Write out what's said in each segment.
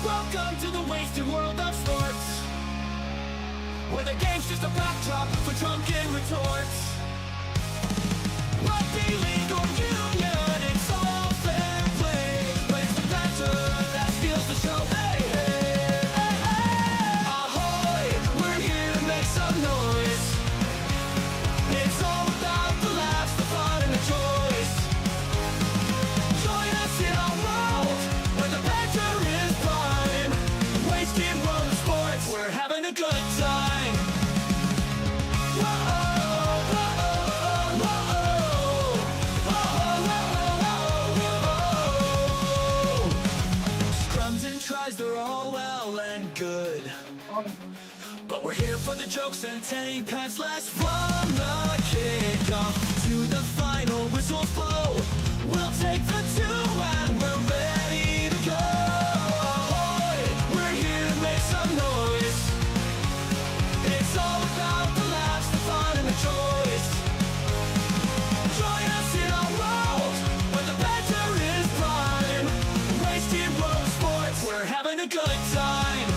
Welcome to the wasted world of sports, where the game's just a backdrop for drunken retorts. Rugby league or union, it's all fair play, but it's the banter that steals the show. Hey, hey, hey, hey. Ahoy, we're here to make some noise. It's all about the laughs, the fun, and the joys. Join us in our world, where the banter is prime. Wasted world of sports, we're having a good time. Scrums and tries, they're all well and good, but we're here for the jokes and 10 pants less from the kickoff to the final whistles blow. We'll take the 2 and we're ready to go. Ahoy, we're here to make some noise. It's all about the laughs, the fun, and the joys. Join us in our world, where the banter is prime. Wasted world of sports, we're having a good time.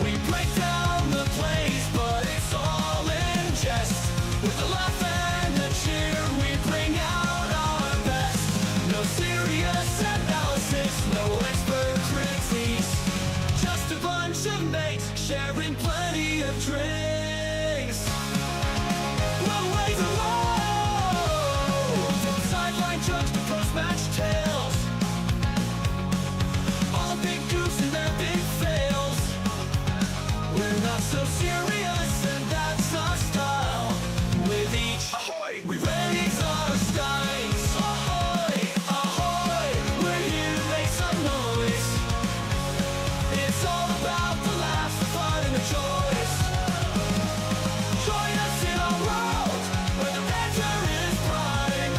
We break down the plays, but it's all in jest. With the laugh and the cheer, we bring out our best. No serious analysis, no expert critiques, just a bunch of mates sharing plenty of drinks. We'll wave the road, from sideline jokes to post-match tales. All the big goofs and their big fails. We're not so serious, and that's our style. With each ahoy, we raise our skies. Ahoy, ahoy, we're here to make some noise. It's all about the laughs, the fun, and the joys. Join us in our world, where the banter is prime.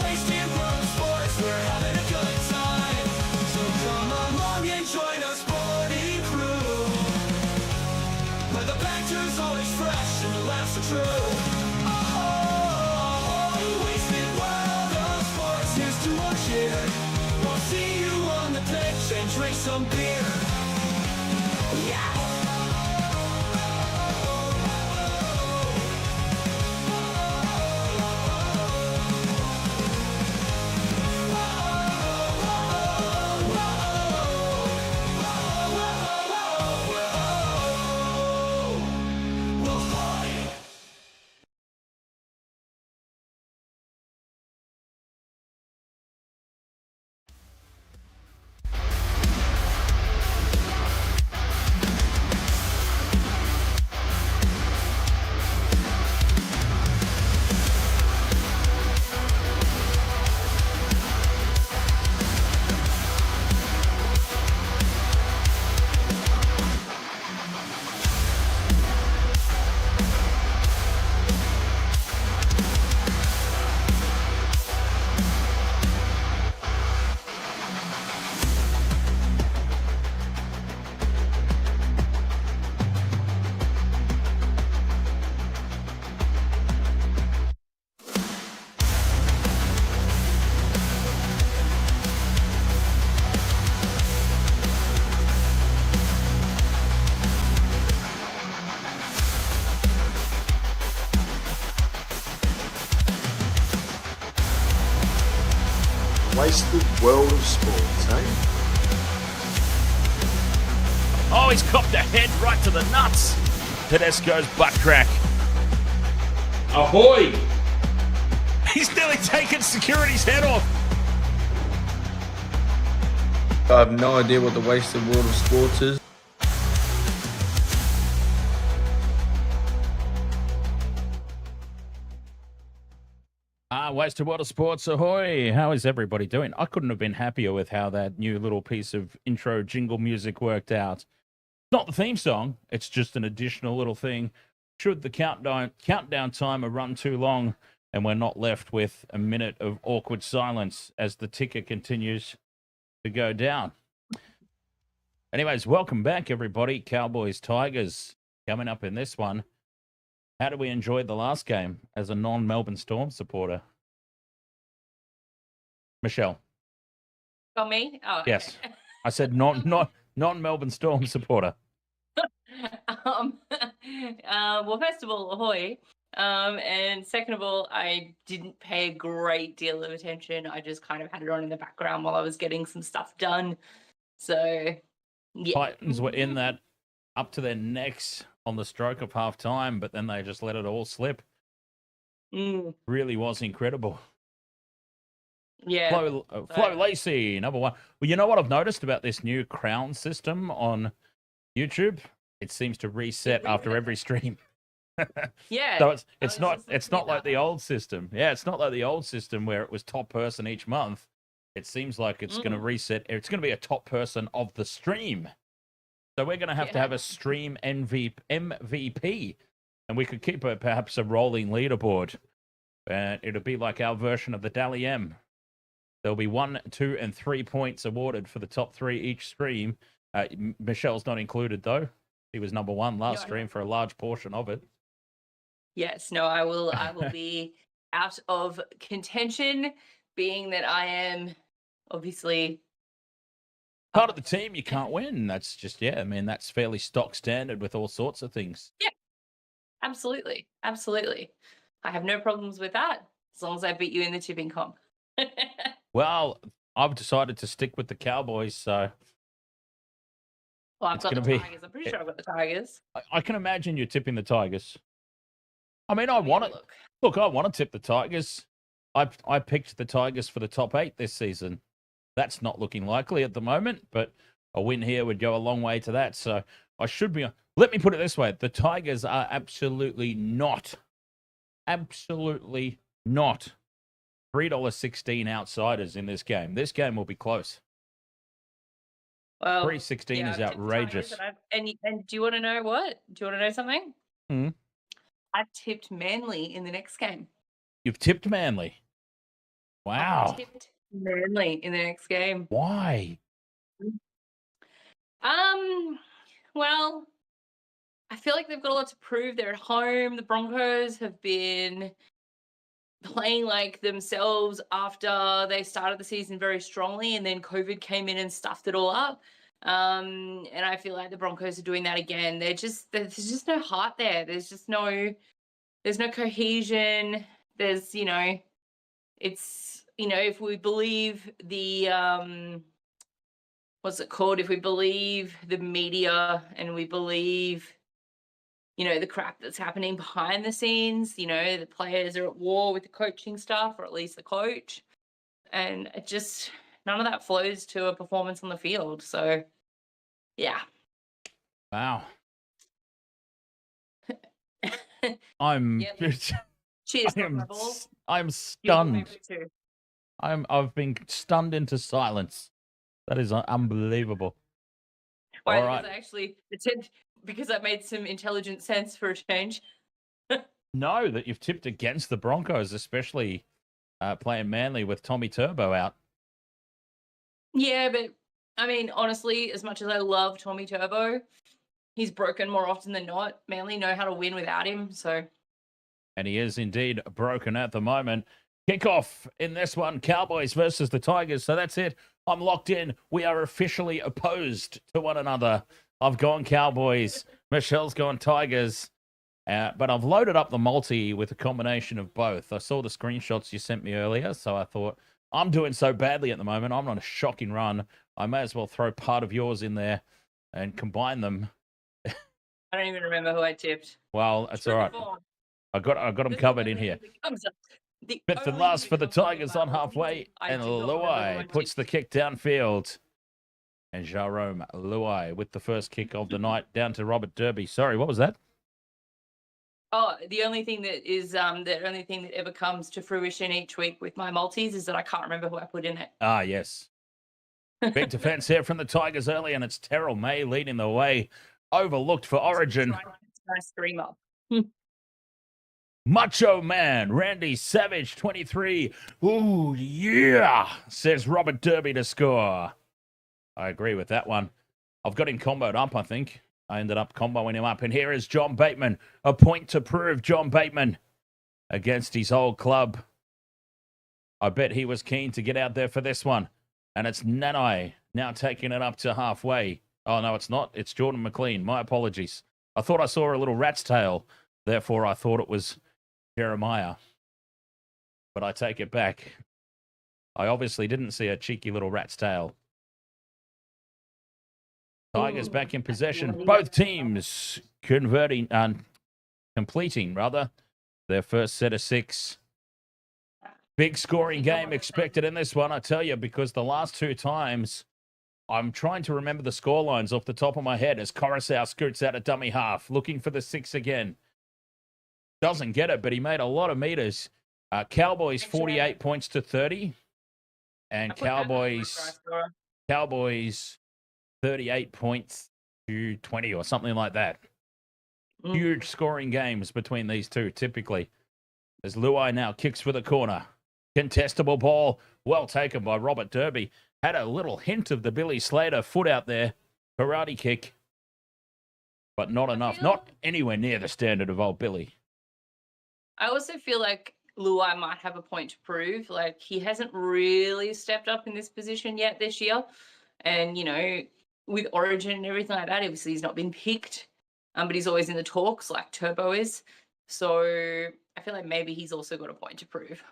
Wasted world of sports, we're having a good time. So come along and join our sporty crew, where the banter's always fresh and the laughs are true. Oh, wasted world of sports, here's to our cheer. We'll see you on the pitch and drink some beer. Yeah! Wasted world of sports, eh? Oh, he's copped a head right to the nuts. Tedesco's butt crack. Ahoy! He's nearly taken security's head off. I have no idea what the wasted world of sports is. Wasted World of Sports, ahoy! How is everybody doing? I couldn't have been happier with how that new little piece of intro jingle music worked out. Not the theme song, it's just an additional little thing. Should the countdown timer run too long and we're not left with a minute of awkward silence as the ticker continues to go down. Anyways, welcome back, everybody. Cowboys, Tigers coming up in this one. How did we enjoy the last game as a non-Melbourne Storm supporter? Michelle. Oh, me? Oh, Yes. okay. I said not Non-Melbourne Storm supporter. Well, first of all, ahoy. And second of all, I didn't pay a great deal of attention. I just kind of had it on in the background while I was getting some stuff done. So, yeah. Titans were in that up to their necks on the stroke of half time, but then they just let it all slip. Really was incredible. Yeah. Flo Lacey, number one. Well, you know what I've noticed about this new crown system on YouTube? It seems to reset after every stream. Yeah. So it's not like the old system. Yeah, it's not like the old system where it was top person each month. It seems like it's going to reset. It's going to be a top person of the stream. So we're going to have a stream MVP, and we could keep perhaps a rolling leaderboard. And it'll be like our version of the Dally M. There'll be 1, 2, and 3 points awarded for the top 3 each stream. Michelle's not included though. She was number 1 last stream for a large portion of it. Yes, no, I will be out of contention, being that I am obviously part of the team. You can't win. That's just, I mean, that's fairly stock standard with all sorts of things. Yeah, absolutely. I have no problems with that, as long as I beat you in the tipping comp. Well, I've decided to stick with the Cowboys, so. Well, I've got the Tigers. I'm pretty sure I've got the Tigers. I can imagine you're tipping the Tigers. I mean, I want to look. I want to tip the Tigers. I picked the Tigers for the top 8 this season. That's not looking likely at the moment, but a win here would go a long way to that. So I should be. Let me put it this way: the Tigers are absolutely not $3.16 outsiders in this game. This game will be close. Well, $3.16 is outrageous. And do you want to know what? Do you want to know something? Hmm? I've tipped Manly in the next game. You've tipped Manly. Wow. I've tipped Manly in the next game. Why? Well, I feel like they've got a lot to prove. They're at home. The Broncos have been playing like themselves after they started the season very strongly, and then COVID came in and stuffed it all up. And I feel like the Broncos are doing that again. There's just no heart there. There's no cohesion. There's, it's, if we believe the, what's it called? If we believe the media and we believe, the crap that's happening behind the scenes, the players are at war with the coaching staff, or at least the coach. And it just, none of that flows to a performance on the field. So, yeah. Wow. I'm Cheers, I'm stunned. I've been stunned into silence. That is unbelievable. Why? All right. Because I made some intelligent sense for a change. No, that you've tipped against the Broncos, especially playing Manly with Tommy Turbo out. Yeah, but I mean, honestly, as much as I love Tommy Turbo, he's broken more often than not. Manly know how to win without him, so. And he is indeed broken at the moment. Kickoff in this one, Cowboys versus the Tigers. So that's it. I'm locked in. We are officially opposed to one another. I've gone Cowboys. Michelle's gone Tigers. But I've loaded up the multi with a combination of both. I saw the screenshots you sent me earlier, so I thought, I'm doing so badly at the moment. I'm on a shocking run. I may as well throw part of yours in there and combine them. I don't even remember who I tipped. Well, that's all right. I got them covered in here. Fifth and last for the Tigers on halfway, and Luai puts the kick downfield. And Jerome Luai with the first kick of the night down to Robert Derby. Sorry, what was that? Oh, the only thing that ever comes to fruition each week with my multis is that I can't remember who I put in it. Ah, yes. Big defense here from the Tigers early, and it's Terrell May leading the way. Overlooked for Origin. Nice screamer. Macho Man, Randy Savage, 23. Ooh, yeah, says Robert Derby to score. I agree with that one. I've got him comboed up, I think. I ended up comboing him up. And here is John Bateman. A point to prove, John Bateman, against his old club. I bet he was keen to get out there for this one. And it's Nanai now taking it up to halfway. Oh, no, it's not. It's Jordan McLean. My apologies. I thought I saw a little rat's tail. Therefore, I thought it was Jeremiah. But I take it back. I obviously didn't see a cheeky little rat's tail. Tigers back in possession. Both teams completing their first set of 6. Big scoring game expected in this one, I tell you, because the last 2 times, I'm trying to remember the score lines off the top of my head as Coruscant scoots out a dummy half, looking for the 6 again. Doesn't get it, but he made a lot of meters. Cowboys 48 points to 30, and Cowboys 38 points to 20 or something like that. Huge scoring games between these two, typically. As Luai now kicks for the corner. Contestable ball, well taken by Robert Derby. Had a little hint of the Billy Slater foot out there. Karate kick. But not enough. Not anywhere near the standard of old Billy. I also feel like Luai might have a point to prove. Like, he hasn't really stepped up in this position yet this year. And, you know, with Origin and everything like that, obviously he's not been picked. But he's always in the talks like Turbo is. So I feel like maybe he's also got a point to prove.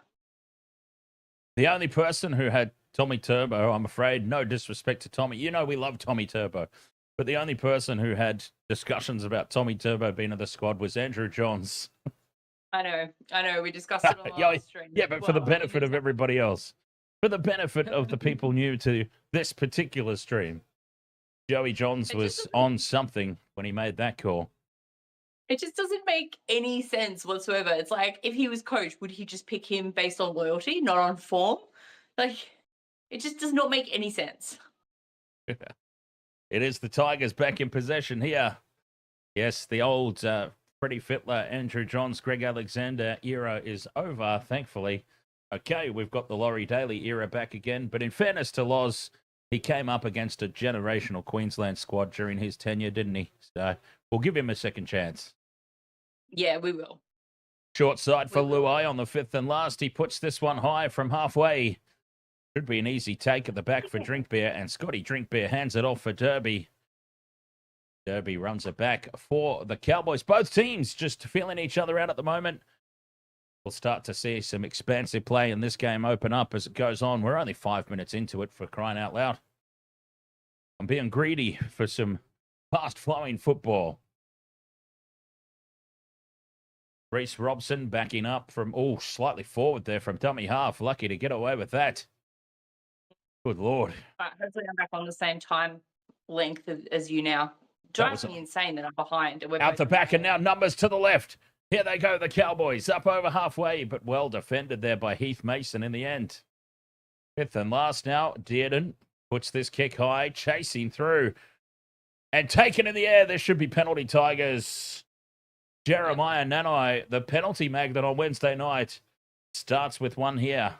The only person who had Tommy Turbo, I'm afraid, no disrespect to Tommy. You know we love Tommy Turbo. But the only person who had discussions about Tommy Turbo being in the squad was Andrew Johns. I know. We discussed it on the last stream. Yeah, but for the benefit of everybody else. For the benefit of the people new to this particular stream. Joey Johns was on something when he made that call. It just doesn't make any sense whatsoever. It's like, if he was coach, would he just pick him based on loyalty, not on form? Like, it just does not make any sense. It is the Tigers back in possession here. Yes, the old Freddie Fittler, Andrew Johns, Greg Alexander era is over, thankfully. Okay, we've got the Laurie Daly era back again. But in fairness to Loz, he came up against a generational Queensland squad during his tenure, didn't he? So we'll give him a second chance. Yeah, we will. Short side for Luai on the 5th and last. He puts this one high from halfway. Should be an easy take at the back for Drinkbeer, and Scotty Drinkbeer hands it off for Derby. Derby runs it back for the Cowboys. Both teams just feeling each other out at the moment. We'll start to see some expansive play in this game open up as it goes on. We're only 5 minutes into it, for crying out loud. I'm being greedy for some fast-flowing football. Reece Robson backing up from, slightly forward there from dummy half. Lucky to get away with that. Good Lord. Hopefully I'm back on the same time length as you now. Drives me insane that I'm behind. Out the back, and now numbers to the left. Here they go, the Cowboys, up over halfway, but well defended there by Heath Mason in the end. 5th and last now, Dearden puts this kick high, chasing through, and taken in the air. There should be penalty, Tigers. Jeremiah Nanai, the penalty magnet on Wednesday night, starts with one here.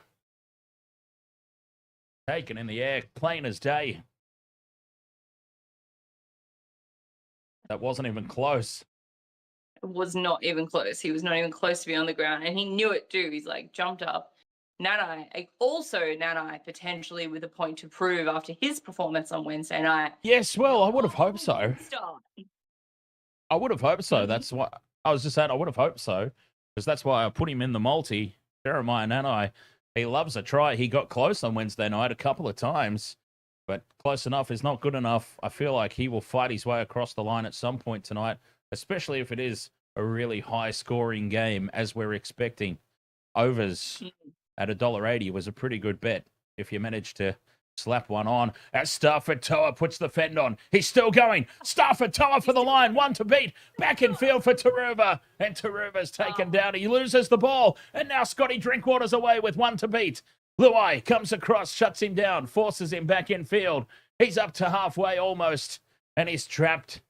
Taken in the air, plain as day. That wasn't even close. It was not even close. He was not even close to be on the ground, and he knew it too. He's like jumped up. Nanai potentially with a point to prove after his performance on Wednesday night. Yes, well, I would have hoped so. I would have hoped so. That's what I was just saying. I would have hoped so, because that's why I put him in the multi. Jeremiah Nanai, he loves a try. He got close on Wednesday night a couple of times, but close enough is not good enough. I feel like he will fight his way across the line at some point tonight, especially if it is a really high-scoring game, as we're expecting. Overs at $1.80 was a pretty good bet if you managed to slap one on. As Stafford Toa puts the fend on. He's still going. Stafford Toa for the line. One to beat. Back in field for Taruva. And Taruva's taken down. He loses the ball. And now Scotty Drinkwater's away with one to beat. Luai comes across, shuts him down, forces him back in field. He's up to halfway almost. And he's trapped.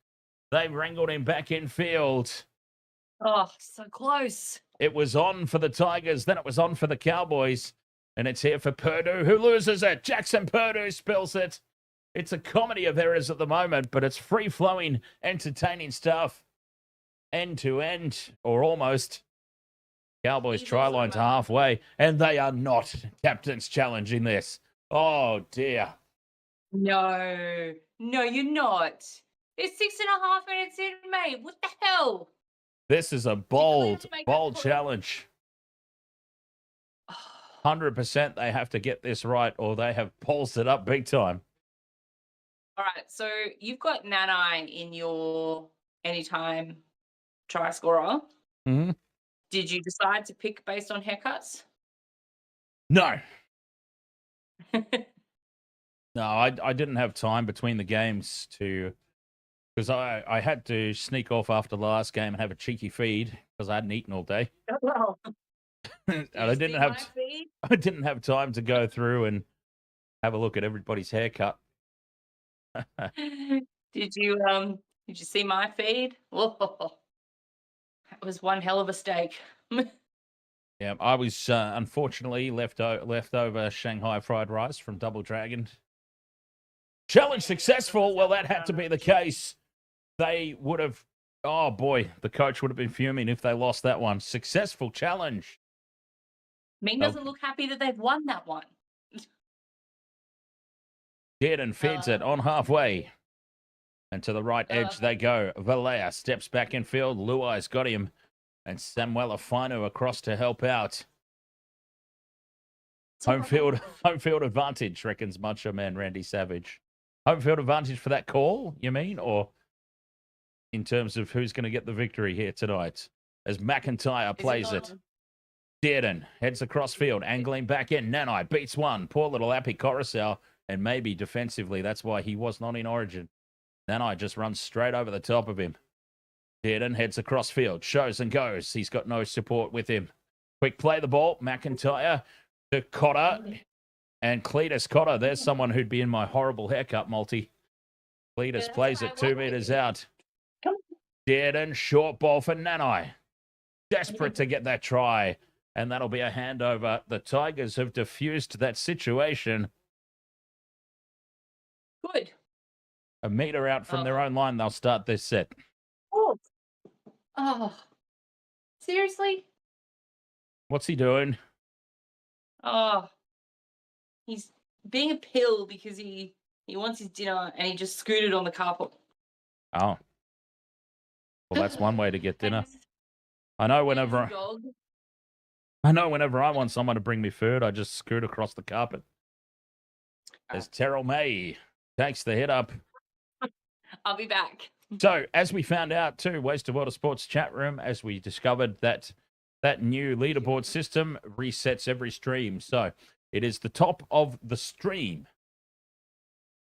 They've wrangled him back in field. Oh, so close. It was on for the Tigers, then it was on for the Cowboys. And it's here for Purdue, who loses it. Jackson Purdue spills it. It's a comedy of errors at the moment, but it's free-flowing, entertaining stuff. End to end, or almost. Cowboys try line to halfway, and they are not captain's challenging this. Oh, dear. No, no, you're not. It's 6.5 minutes in, mate. What the hell? This is a You clearly bold, make that bold call. challenge. 100% they have to get this right or they have pulsed it up big time. All right, so you've got Nanai in your anytime try scorer. Mm-hmm. Did you decide to pick based on haircuts? No. No, I didn't have time between the games to, because I had to sneak off after the last game and have a cheeky feed because I hadn't eaten all day. Well, And I feed? I didn't have time to go through and have a look at everybody's haircut. Did you see my feed? Oh, that was one hell of a steak. Yeah, I was unfortunately left over Shanghai fried rice from Double Dragon. Challenge successful. Well, that had to be the case. They would have. Oh boy, the coach would have been fuming if they lost that one. Successful challenge. Ming doesn't look happy that they've won that one. Dearden feeds it on halfway. And to the right edge they go. Valea steps back in field. Luai's got him. And Samuel Afino across to help out. Home field advantage, reckons Macho Man Randy Savage. Home field advantage for that call, you mean? Or in terms of who's going to get the victory here tonight? As McIntyre plays it. Dearden heads across field, angling back in. Nanai beats one. Poor little Appy Coruscant. And maybe defensively, that's why he was not in Origin. Nanai just runs straight over the top of him. Dearden heads across field, shows and goes. He's got no support with him. Quick play the ball. McIntyre to Cotter. And Cletus Cotter. There's someone who'd be in my horrible haircut, multi. Cletus plays it 2 meters out. Dearden, short ball for Nanai. Desperate to get that try. And that'll be a handover. The Tigers have diffused that situation. Good. A meter out from their own line, they'll start this set. Oh, seriously? What's he doing? Oh, he's being a pill because he wants his dinner and he just scooted on the carpet. Oh. Well, that's one way to get dinner. I know whenever I want someone to bring me food, I just scoot across the carpet. There's Terrell May. Takes the hit up. I'll be back. So, as we found out too, Waste of Water Sports chat room, as we discovered that new leaderboard system resets every stream. So, it is the top of the stream.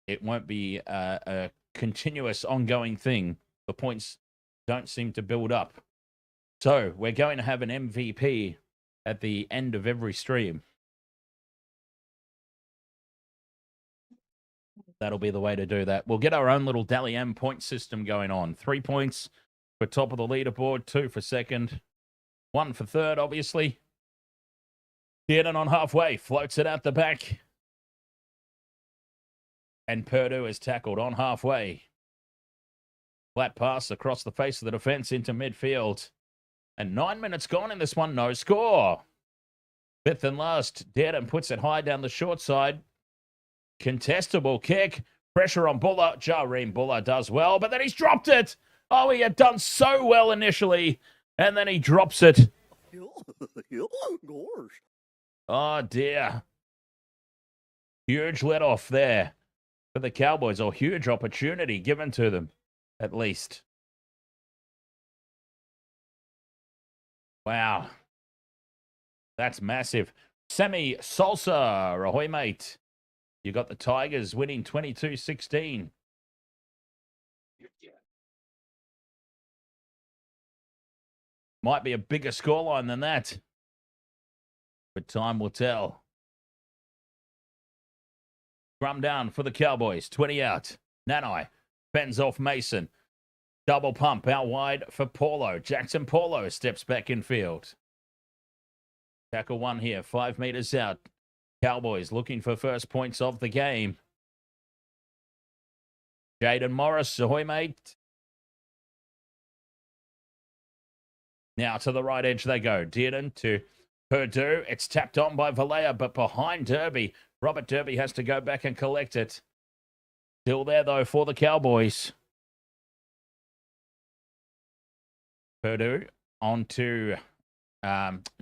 It won't be a continuous, ongoing thing. The points don't seem to build up. So, we're going to have an MVP at the end of every stream. That'll be the way to do that. We'll get our own little Dally M point system going on. 3 points for top of the leaderboard, 2 for second, 1 for third, obviously. Dearden on halfway, floats it out the back. And Purdue is tackled on halfway. Flat pass across the face of the defense into midfield. And 9 minutes gone in this one, no score. Fifth and last, Dearden puts it high down the short side. Contestable kick. Pressure on Buller. Jareen Buller does well, but then he's dropped it. Oh, he had done so well initially, and then he drops it. Oh, dear. Huge let off there for the Cowboys, or huge opportunity given to them, at least. Wow. That's massive. Sammy Salsa. Ahoy, mate. You got the Tigers winning 22-16. Might be a bigger scoreline than that. But time will tell. Scrum down for the Cowboys. 20 out. Nanai bends off Mason. Double pump out wide for Paulo. Jackson Paulo steps back in field. Tackle one here. 5 meters out. Cowboys looking for first points of the game. Jaden Morris, ahoy, mate. Now to the right edge they go. Dearden to Purdue. It's tapped on by Valea, but behind Derby. Robert Derby has to go back and collect it. Still there, though, for the Cowboys. Purdue on to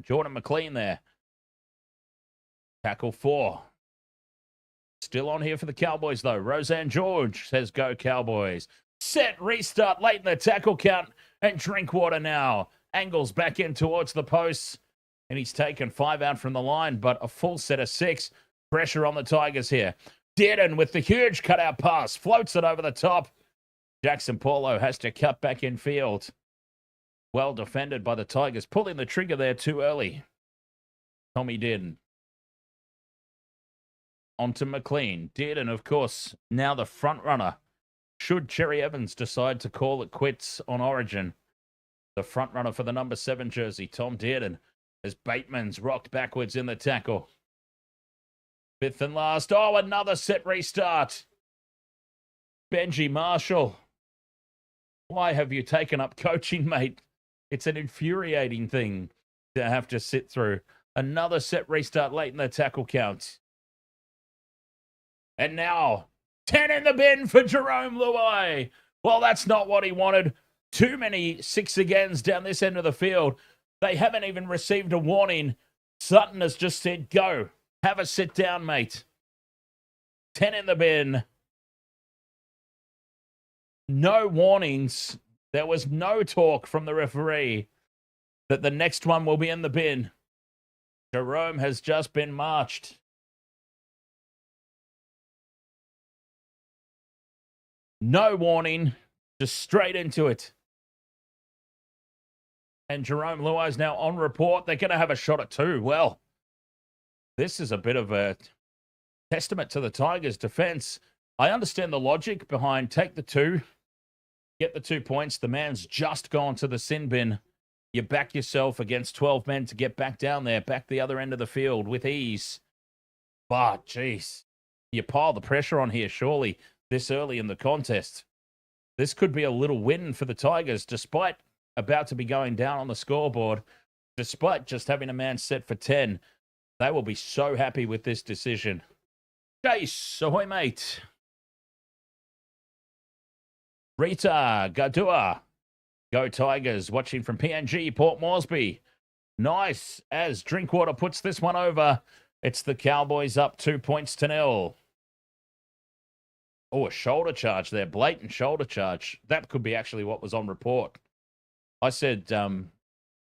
Jordan McLean there. Tackle 4. Still on here for the Cowboys, though. Roseanne George says, go Cowboys. Set, restart late in the tackle count, and Drinkwater now. Angles back in towards the posts, and he's taken 5 out from the line, but a full set of 6. Pressure on the Tigers here. Dearden with the huge cutout pass, floats it over the top. Jackson Paulo has to cut back in field. Well defended by the Tigers, pulling the trigger there too early. Tommy Dearden. On to McLean. Dearden, of course, now the front runner. Should Cherry Evans decide to call it quits on Origin. The front runner for the number 7 jersey, Tom Dearden, as Bateman's rocked backwards in the tackle. 5th and last. Oh, another set restart. Benji Marshall. Why have you taken up coaching, mate? It's an infuriating thing to have to sit through. Another set restart late in the tackle count. And now, 10 in the bin for Jerome Luai. Well, that's not what he wanted. Too many 6 agains down this end of the field. They haven't even received a warning. Sutton has just said, go. Have a sit down, mate. 10 in the bin. No warnings. There was no talk from the referee that the next one will be in the bin. Jerome has just been marched. No warning, just straight into it. And Jerome Luai is now on report. They're going to have a shot at 2. Well, this is a bit of a testament to the Tigers' defense. I understand the logic behind take the 2, get the 2 points. The man's just gone to the sin bin. You back yourself against 12 men to get back down there, back the other end of the field with ease. But, geez, you pile the pressure on here, surely, this early in the contest. This could be a little win for the Tigers, despite about to be going down on the scoreboard, despite just having a man set for 10. They will be so happy with this decision. Chase, ahoy, mate. Rita, Gadua. Go Tigers, watching from PNG, Port Moresby. Nice, as Drinkwater puts this one over. It's the Cowboys up 2 points to 0. Oh, a shoulder charge there. Blatant shoulder charge. That could be actually what was on report. I said Jerome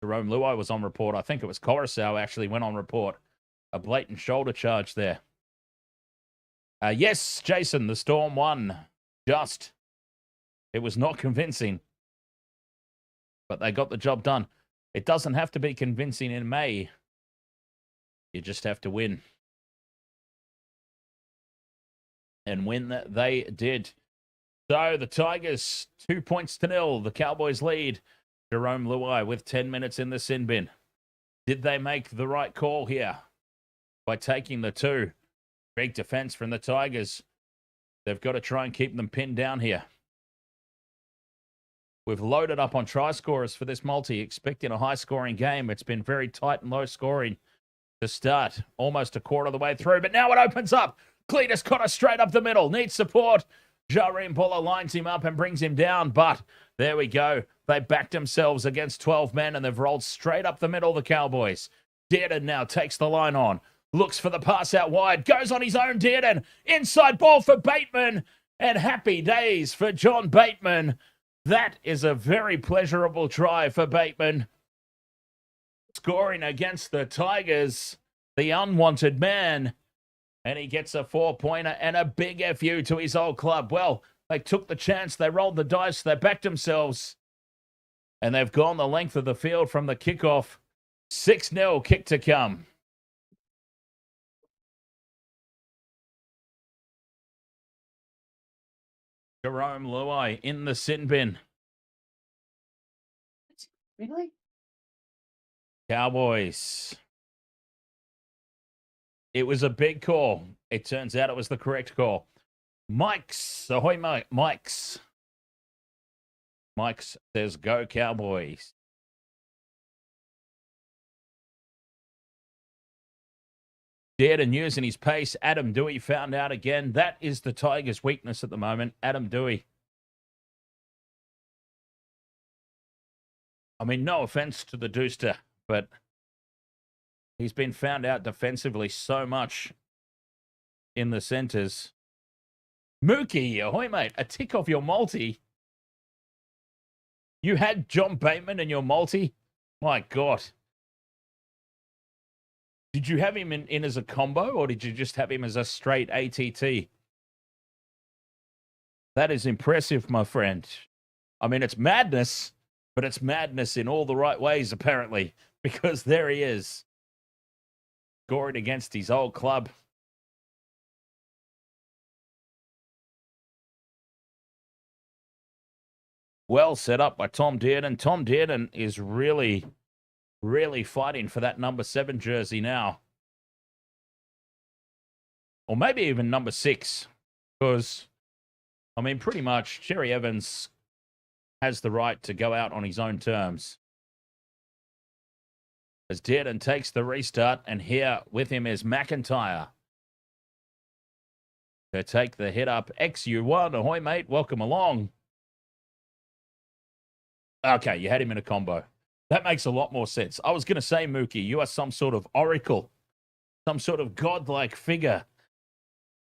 Luai was on report. I think it was Coruscant actually went on report. A blatant shoulder charge there. Yes, Jason, the Storm won. Just. It was not convincing. But they got the job done. It doesn't have to be convincing in May. You just have to win. And win they did. So the Tigers, 2 points to 0. The Cowboys lead. Jerome Luai with 10 minutes in the sin bin. Did they make the right call here by taking the 2? Big defense from the Tigers. They've got to try and keep them pinned down here. We've loaded up on try scorers for this multi, expecting a high-scoring game. It's been very tight and low-scoring to start. Almost a quarter of the way through, but now it opens up. Cletus Cotter straight up the middle. Needs support. Jareen Buller lines him up and brings him down, but there we go. They backed themselves against 12 men, and they've rolled straight up the middle, the Cowboys. Dearden now takes the line on. Looks for the pass out wide. Goes on his own, Dearden. Inside ball for Bateman. And happy days for John Bateman. That is a very pleasurable try for Bateman. Scoring against the Tigers, the unwanted man. And he gets a 4-pointer and a big FU to his old club. Well, they took the chance. They rolled the dice. They backed themselves. And they've gone the length of the field from the kickoff. 6-0 kick to come. Jerome Luai in the sin bin. Really? Cowboys. It was a big call. It turns out it was the correct call. Mike's. Ahoy, Mike. Mike's. Mike's says, go Cowboys. Dearden using his pace. Adam Dewey found out again. That is the Tigers' weakness at the moment. Adam Dewey. I mean, no offense to the Dooster, but he's been found out defensively so much in the centres. Mookie, ahoy, mate. A tick off your multi. You had John Bateman in your multi? My God. Did you have him in as a combo, or did you just have him as a straight ATT? That is impressive, my friend. I mean, it's madness, but it's madness in all the right ways, apparently, because there he is, scoring against his old club. Well set up by Tom Dearden. Tom Dearden is really fighting for that number 7 jersey now. Or maybe even number 6. Because, I mean, pretty much Cherry Evans has the right to go out on his own terms. As Dearden takes the restart, and here with him is McIntyre. To take the hit up. XU1, ahoy, mate. Welcome along. Okay, you had him in a combo. That makes a lot more sense. I was going to say, Mookie, you are some sort of oracle, some sort of godlike figure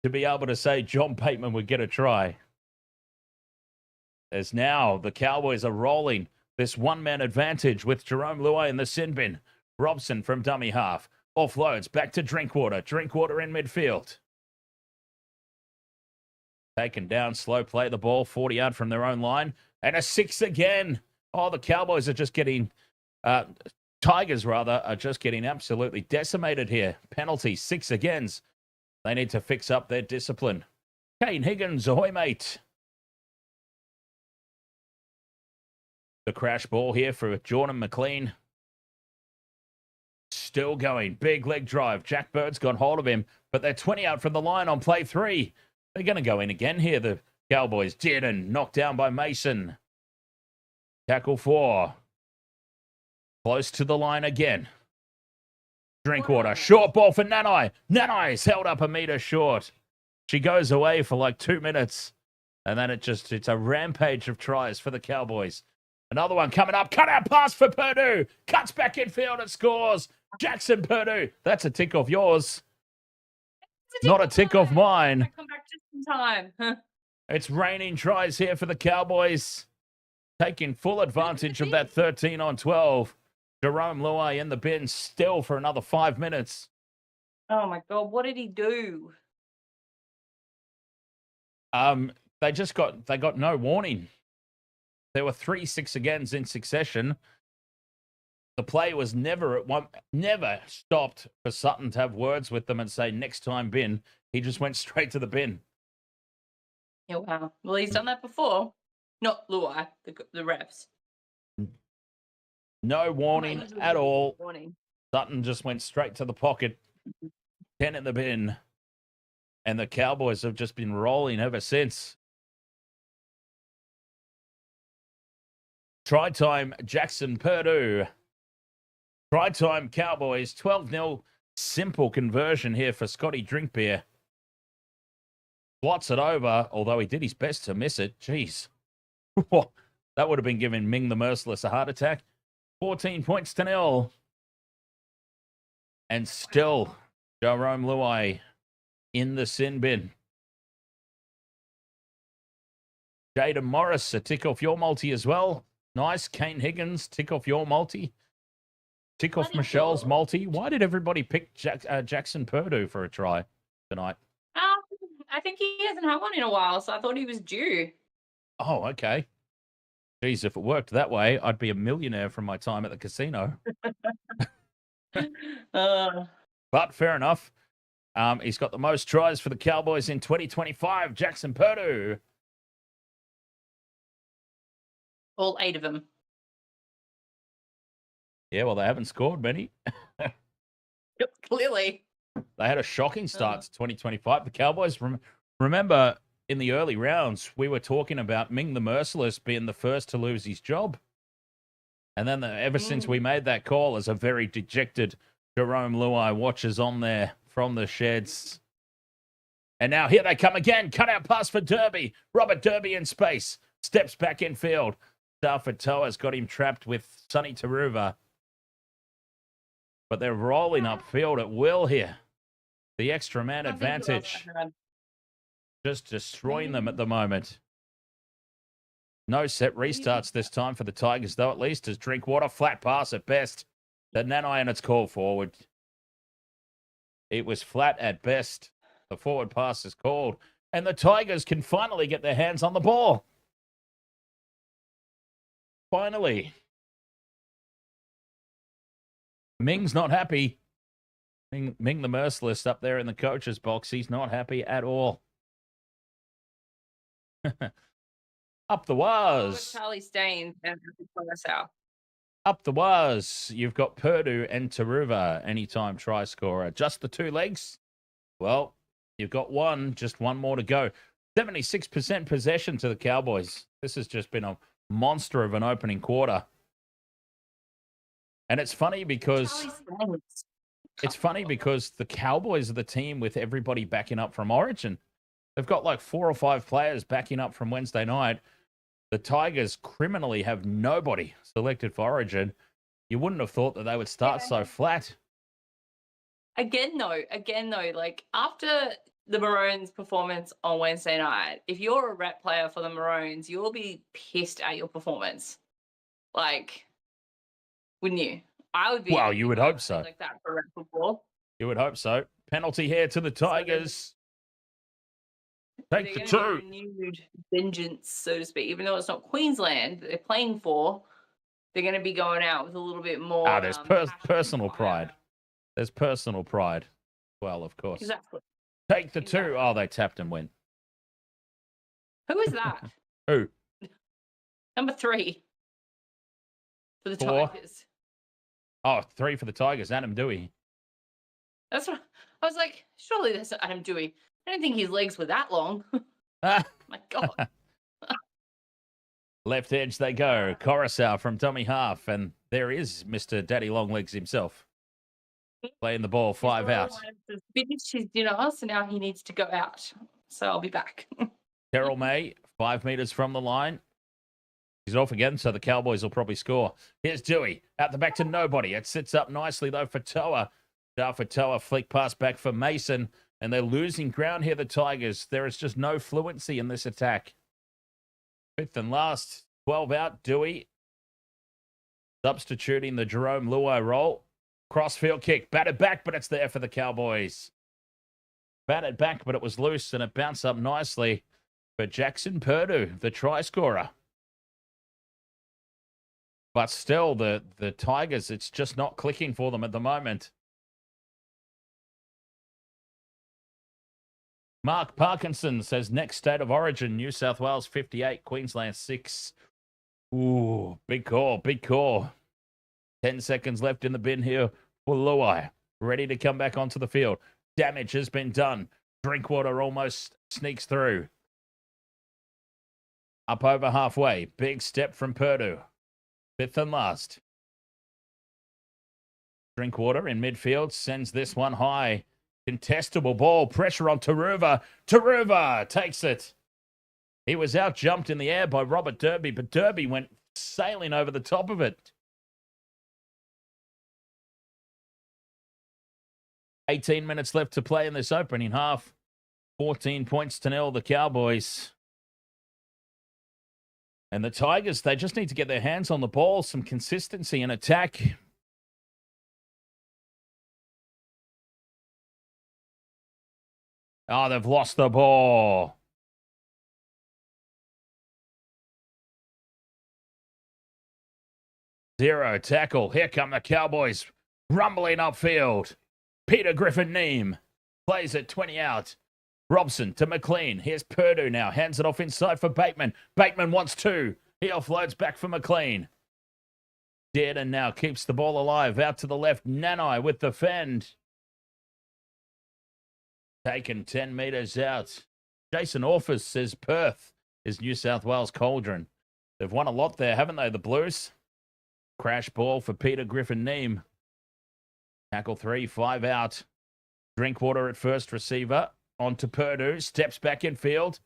to be able to say John Bateman would get a try. As now the Cowboys are rolling this one-man advantage with Jerome Luai in the sin bin. Robson from dummy half. Offloads back to Drinkwater. Drinkwater in midfield. Taken down, slow play the ball, 40 yard from their own line. And a 6 again. Oh, the Cowboys are just getting, Tigers rather, are just getting absolutely decimated here. Penalty, 6 agains. They need to fix up their discipline. Kane Higgins, ahoy, mate. The crash ball here for Jordan McLean. Still going. Big leg drive. Jack Bird's got hold of him, but they're 20 out from the line on play 3. They're going to go in again here, the Cowboys. Dearden knocked down by Mason. Tackle 4. Close to the line again. Drinkwater. Short ball for Nanai. Nanai's held up a meter short. She goes away for like 2 minutes. And then it's a rampage of tries for the Cowboys. Another one coming up. Cut out pass for Purdue. Cuts back infield and scores. Jackson Purdue. That's a tick off yours. Not a tick off mine. I come back just in time. It's raining tries here for the Cowboys. Taking full advantage of that 13 on 12. Jerome Luai in the bin still for another 5 minutes. Oh my God, what did he do? They got no warning. There were 3 6 agains in succession. The play was never stopped for Sutton to have words with them and say next time bin. He just went straight to the bin. Yeah, wow. Well, he's done that before. Not Luai, the refs. No warning at all. Warning. Sutton just went straight to the pocket. 10 in the bin. And the Cowboys have just been rolling ever since. Try time, Jackson Purdue. Try time, Cowboys. 12-0. Simple conversion here for Scotty Drinkbeer. Blots it over, although he did his best to miss it. Jeez. That would have been giving Ming the Merciless a heart attack. 14 points to 0. And still, Jerome Luai in the sin bin. Jaden Morris, a tick off your multi as well. Nice. Kane Higgins, tick off your multi. Tick off Michelle's multi. Why did everybody pick Jackson Purdue for a try tonight? I think he hasn't had one in a while, so I thought he was due. Oh, okay. Geez, if it worked that way, I'd be a millionaire from my time at the casino. But fair enough. He's got the most tries for the Cowboys in 2025. Jackson Purdue. All 8 of them. Yeah, well, they haven't scored many. Yep, clearly. They had a shocking start to 2025. The Cowboys, remember, in the early rounds, we were talking about Ming the Merciless being the first to lose his job. And then ever since we made that call, as a very dejected Jerome Luai watches on there from the sheds. And now here they come again. Cut out pass for Derby. Robert Derby in space. Steps back in field. Toa's got him trapped with Sonny Taruva. But they're rolling upfield at will here. The extra man advantage. Just destroying them at the moment. No set restarts this time for the Tigers, though, at least, as Drinkwater, flat pass at best. The Nanai and it's called forward. It was flat at best. The forward pass is called. And the Tigers can finally get their hands on the ball. Finally. Ming's not happy. Ming the Merciless up there in the coach's box. He's not happy at all. Up the was. Charlie Staines and South. Up the was. You've got Purdue and Taruva, anytime try scorer. Just the two legs? Well, you've got one, just one more to go. 76% possession to the Cowboys. This has just been a monster of an opening quarter. And it's funny because the Cowboys are the team with everybody backing up from Origin. They've got like 4 or 5 players backing up from Wednesday night. The Tigers criminally have nobody selected for Origin. You wouldn't have thought that they would start so flat. Again, though, like after the Maroons' performance on Wednesday night, if you're a rep player for the Maroons, you'll be pissed at your performance. Like, wouldn't you? I would be. Well, you would hope so. Like that for rep football. You would hope so. Penalty here to the Tigers. Take the two. Renewed vengeance, so to speak. Even though it's not Queensland that they're playing for, they're going to be going out with a little bit more. There's personal pride. There's personal pride. Well, of course. Exactly. Take the two. Oh, they tapped and win. Who is that? Who? Number 3 for the 4. Tigers. Oh, 3 for the Tigers. Adam Dewey. That's what I was like. Surely that's not Adam Dewey. I don't think his legs were that long. Ah. My God. Left edge they go. Coruscant from dummy half. And there is Mr. Daddy Longlegs himself. Playing the ball 5 out. He's finished his dinner, so now he needs to go out. So I'll be back. Terrell May, 5 meters from the line. He's off again, so the Cowboys will probably score. Here's Dewey. Out the back to nobody. It sits up nicely, though, for Toa. For Toa, flick pass back for Mason. And they're losing ground here, the Tigers. There is just no fluency in this attack. 5th and last. 12 out, Dewey. Substituting the Jerome Luai role. Crossfield kick. Batted back, but it's there for the Cowboys. Batted back, but it was loose, and it bounced up nicely for Jackson Purdue, the try scorer. But still, the Tigers, it's just not clicking for them at the moment. Mark Parkinson says next state of origin, New South Wales 58, Queensland 6. Ooh, big call, big call. 10 seconds left in the bin here for Luai. Ready to come back onto the field. Damage has been done. Drinkwater almost sneaks through. Up over halfway. Big step from Purdue. 5th and last. Drinkwater in midfield sends this one high. Contestable ball. Pressure on Taruva. Taruva takes it. He was out jumped in the air by Robert Derby, but Derby went sailing over the top of it. 18 minutes left to play in this opening half. 14 points to nil, the Cowboys. And the Tigers, they just need to get their hands on the ball, some consistency in attack. Oh, they've lost the ball. Zero tackle. Here come the Cowboys. Rumbling upfield. Peter Griffin-Neame plays it 20 out. Robson to McLean. Here's Purdue now. Hands it off inside for Bateman. Bateman wants 2. He offloads back for McLean. Dearden now keeps the ball alive. Out to the left. Nanai with the fend. Taken 10 meters out. Jason Orfus says Perth is New South Wales Cauldron. They've won a lot there, haven't they, the Blues? Crash ball for Peter Griffin-Neame. Tackle 3, 5 out. Drinkwater at first receiver. On to Purdue. Steps back in field.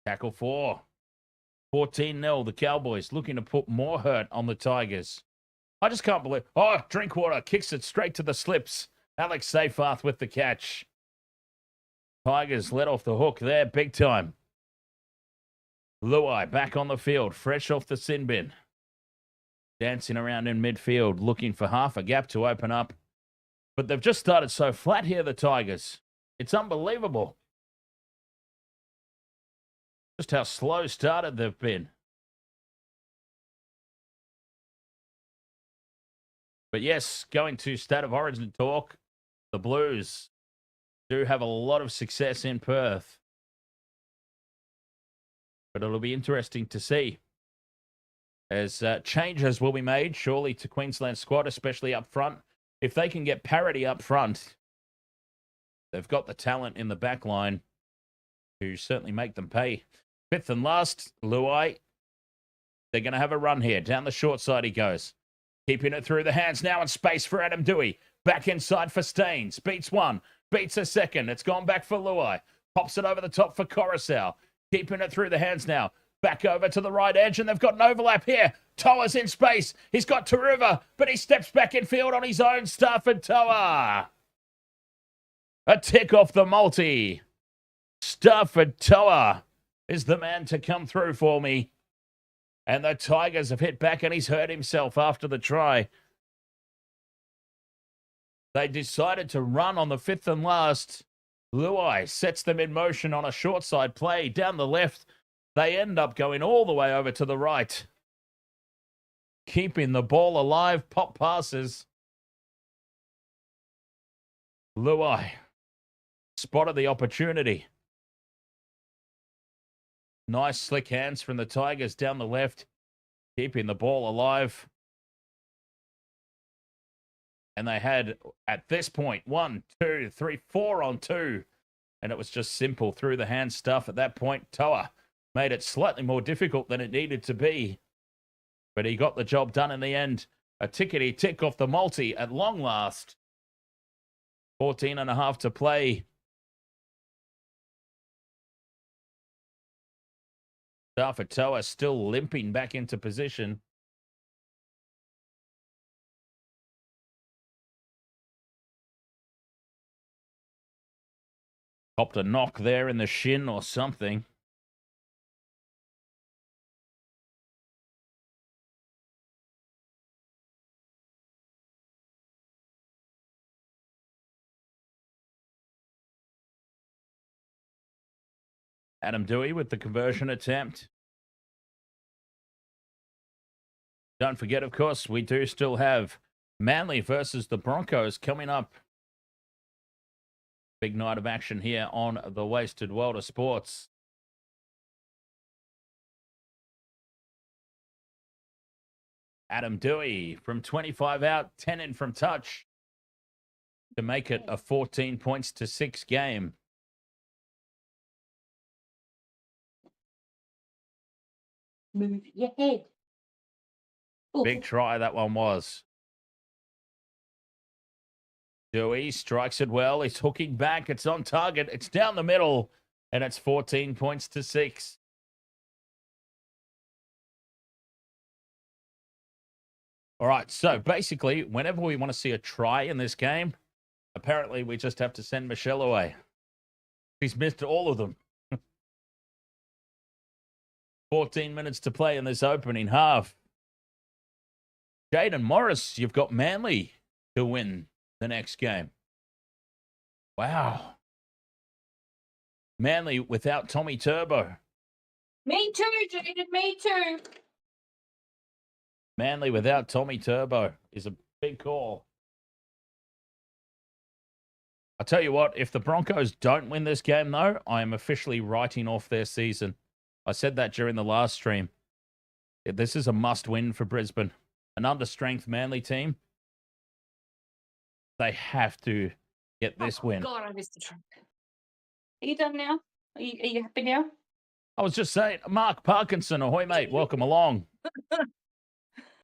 Tackle 4. 14-0. The Cowboys looking to put more hurt on the Tigers. I just can't believe. Oh, Drinkwater kicks it straight to the slips. Alex Seyfarth with the catch. Tigers let off the hook there big time. Luai back on the field, fresh off the sin bin. Dancing around in midfield, looking for half a gap to open up. But they've just started so flat here, the Tigers. It's unbelievable. Just how slow started they've been. But yes, going to State of Origin talk, the Blues do have a lot of success in Perth. But it'll be interesting to see as changes will be made, surely, to Queensland squad, especially up front. If they can get parity up front, they've got the talent in the back line to certainly make them pay. Fifth and last, Luai. They're going to have a run here. Down the short side he goes. Keeping it through the hands now in space for Adam Dewey. Back inside for Staines. Beats one. Beats a second. It's gone back for Luai. Pops it over the top for Coruscant. Keeping it through the hands now. Back over to the right edge, and they've got an overlap here. Toa's in space. He's got Taruva, but he steps back in field on his own. Stafford Toa. A tick off the multi. Stafford Toa is the man to come through for me. And the Tigers have hit back, and he's hurt himself after the try. They decided to run on the fifth and last. Luai sets them in motion on a short side play down the left. They end up going all the way over to the right. Keeping the ball alive. Pop passes. Luai spotted the opportunity. Nice slick hands from the Tigers down the left. Keeping the ball alive. And they had, at this point, 1, 2, 3, 4 on 2. And it was just simple through the hand stuff. At that point, Toa made it slightly more difficult than it needed to be. But he got the job done in the end. A tickety tick off the multi at long last. 14.5 to play. Stafford Toa still limping back into position. Popped a knock there in the shin or something. Adam Dewey with the conversion attempt. Don't forget, of course, we do still have Manly versus the Broncos coming up. Big night of action here on the Wasted World of Sports. Adam Dewey from 25 out, 10 in from touch to make it a 14 points to 6 game. Move your head. Ooh. Big try that one was. Dewey strikes it well. He's hooking back. It's on target. It's down the middle. And it's 14 points to 6. All right. So basically, whenever we want to see a try in this game, apparently we just have to send Michelle away. He's missed all of them. 14 minutes to play in this opening half. Jaden Morris, you've got Manly to win the next game. Wow. Manly without Tommy Turbo. Me too, Jaden. Me too. Manly without Tommy Turbo is a big call. I'll tell you what, if the Broncos don't win this game, though, I am officially writing off their season. I said that during the last stream. This is a must-win for Brisbane. An understrength Manly team. They have to get this win. God, I missed the track. Are you done now? Are you happy now? I was just saying, Mark Parkinson, ahoy, mate. Welcome along.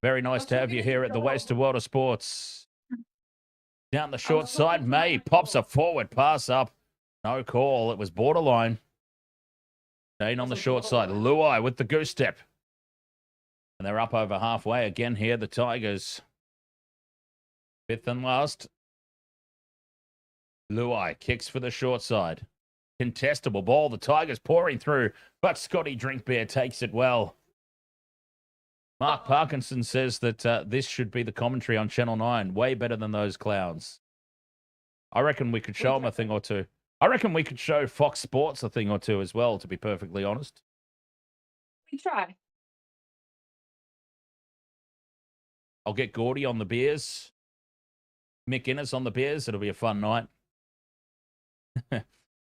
Very nice to have you here at the Wasted World of Sports. Down the short side, May pops a forward pass up. No call. It was borderline. Staying on the short side. Luai with the goose step. And they're up over halfway again here, the Tigers. Fifth and last. Luai kicks for the short side. Contestable ball. The Tigers pouring through, but Scotty Drinkbeer takes it well. Mark Parkinson says that this should be the commentary on Channel 9. Way better than those clowns. I reckon we could show them a thing or two. I reckon we could show Fox Sports a thing or two as well, to be perfectly honest. We try. I'll get Gordy on the beers. Mick Innes on the beers. It'll be a fun night.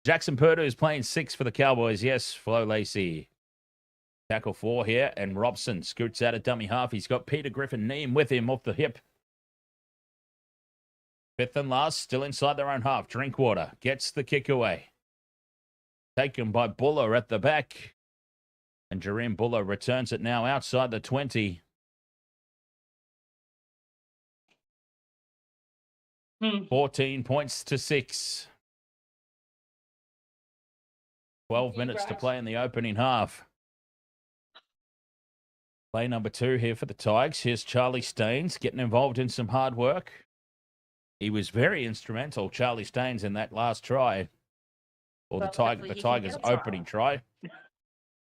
Jackson Purdue is playing 6 for the Cowboys. Yes, Flo Lacey. Tackle 4 here, and Robson scoots out a dummy half. He's got Peter Griffin Neem with him off the hip. Fifth and last, still inside their own half. Drinkwater gets the kick away. Taken by Buller at the back. And Jareem Buller returns it now outside the 20. 14 points to 6. 12 minutes to play in the opening half. Play number 2 here for the Tigers. Here's Charlie Staines getting involved in some hard work. He was very instrumental, Charlie Staines, in that last try. Or the Tigers' opening try.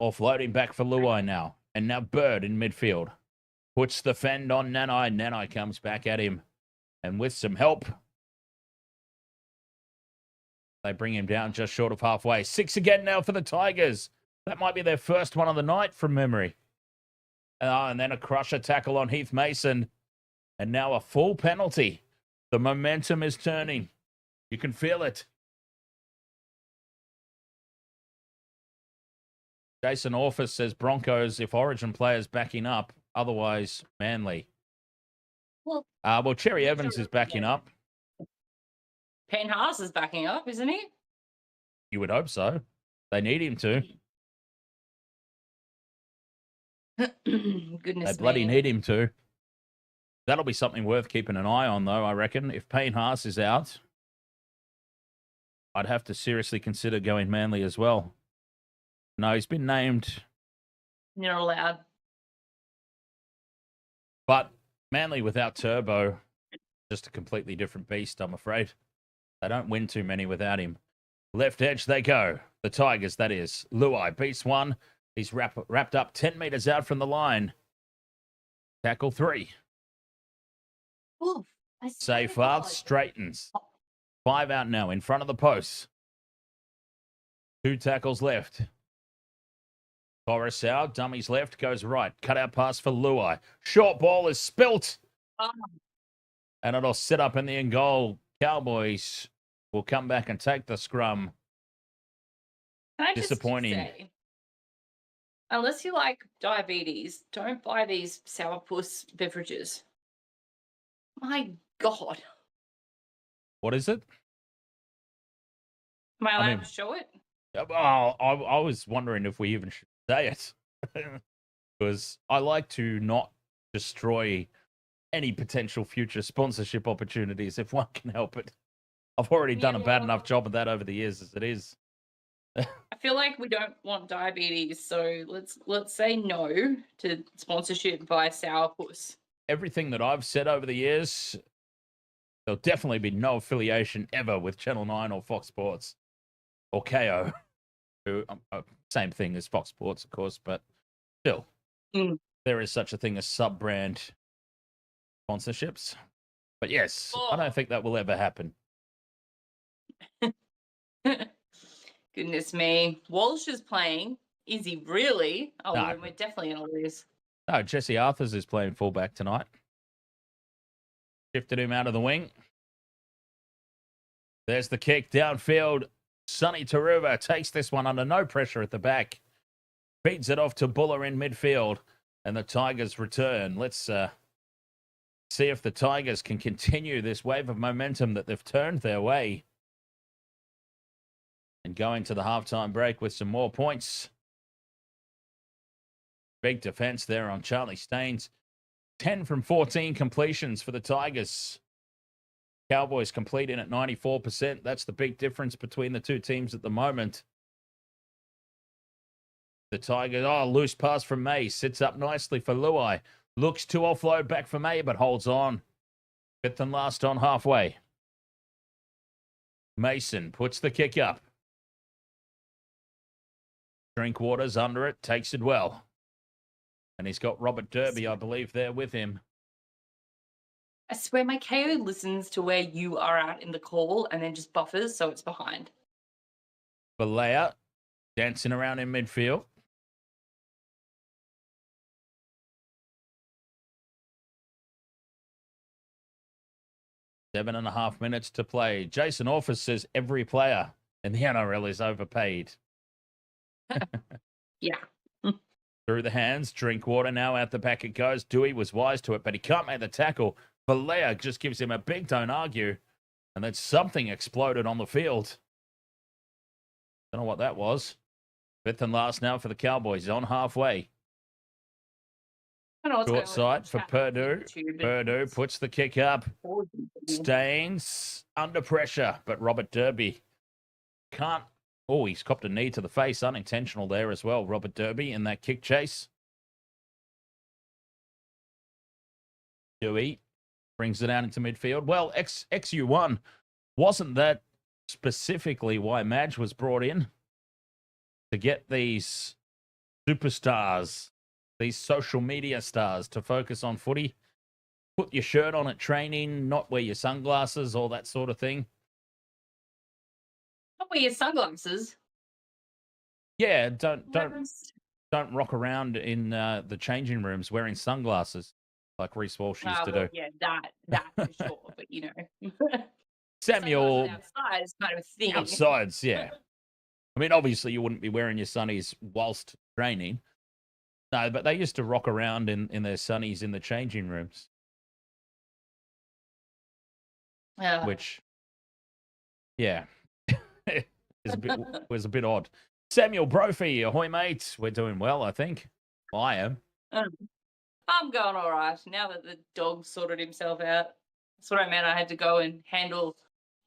Offloading back for Luai now. And now Bird in midfield. Puts the fend on Nanai. Nanai comes back at him. And with some help, they bring him down just short of halfway. 6 again now for the Tigers. That might be their first one of the night from memory. And then a crusher tackle on Heath Mason. And now a full penalty. The momentum is turning. You can feel it. Jason Orfus says Broncos if Origin players backing up. Otherwise, Manly. Well, Cherry Evans is backing up. Payne Haas is backing up, isn't he? You would hope so. They need him to. Goodness They bloody me. need him to. That'll be something worth keeping an eye on, though, I reckon. If Payne Haas is out, I'd have to seriously consider going Manly as well. No, he's been named. You're not allowed. But Manly without Turbo, just a completely different beast, I'm afraid. They don't win too many without him. Left edge they go. The Tigers, that is. Luai beats one. He's wrapped up 10 meters out from the line. Tackle 3. Oof, Safe half, straightens. 5 out now in front of the posts. 2 tackles left. Coruscant, dummies left, goes right. Cut out pass for Luai. Short ball is spilt. Oh. And it'll sit up in the end goal. Cowboys will come back and take the scrum. Can I just Disappointing. say, unless you like diabetes, don't buy these sourpuss beverages. My God. What is it? Am I allowed mean- to show it? Oh, I was wondering if we even should say it. Because I like to not destroy any potential future sponsorship opportunities if one can help it. I've already done a bad enough job of that over the years as it is. I feel like we don't want diabetes, so let's say no to sponsorship by sourpuss. Everything that I've said over the years, there'll definitely be no affiliation ever with Channel 9 or Fox Sports or KO. Who, same thing as Fox Sports, of course, but still, there is such a thing as sub-brand sponsorships. But yes, I don't think that will ever happen. Goodness me. Walsh is playing. Is he really? Oh, No. then we're definitely going to lose. No, Jesse Arthurs is playing fullback tonight. Shifted him out of the wing. There's the kick downfield. Sonny Taruva takes this one under no pressure at the back. Feeds it off to Buller in midfield. And the Tigers return. Let's see if the Tigers can continue this wave of momentum that they've turned their way. And go into the halftime break with some more points. Big defense there on Charlie Staines. 10 from 14 completions for the Tigers. Cowboys completing at 94%. That's the big difference between the two teams at the moment. The Tigers, loose pass from May. Sits up nicely for Luai. Looks to offload back for May, but holds on. Fifth and last on halfway. Mason puts the kick up. Drinkwater's under it, takes it well. And he's got Robert Derby, I believe, there with him. I swear my KO listens to where you are at in the call and then just buffers so it's behind. Balea dancing around in midfield. Seven and a half minutes to play. Jason Orfus says every player in the NRL is overpaid. Yeah. Through the hands, Drinkwater now out the back it goes. Dewey was wise to it, but he can't make the tackle. Balea just gives him a big don't argue. And then something exploded on the field. Don't know what that was. Fifth and last now for the Cowboys on halfway. Short side for Purdue. Purdue puts the kick up. Staines under pressure, but Robert Derby can't. Oh, he's copped a knee to the face. Unintentional there as well. Robert Derby in that kick chase. Dewey brings it out into midfield. Well, XU1 wasn't that specifically why Madge was brought in, to get these superstars, these social media stars, to focus on footy. Put your shirt on at training, not wear your sunglasses, all that sort of thing. Not wear your sunglasses. Yeah, don't rock around in the changing rooms wearing sunglasses like Reece Walsh used to do. Yeah, that for sure. But you know, Samuel outside is kind of a thing. Outsides, yeah. I mean, obviously you wouldn't be wearing your sunnies whilst training. No, but they used to rock around in their sunnies in the changing rooms. Which, yeah, was a bit odd. Samuel Brophy, ahoy, mate. We're doing well, I think. I am. I'm going all right now that the dog sorted himself out. That's what I meant. I had to go and handle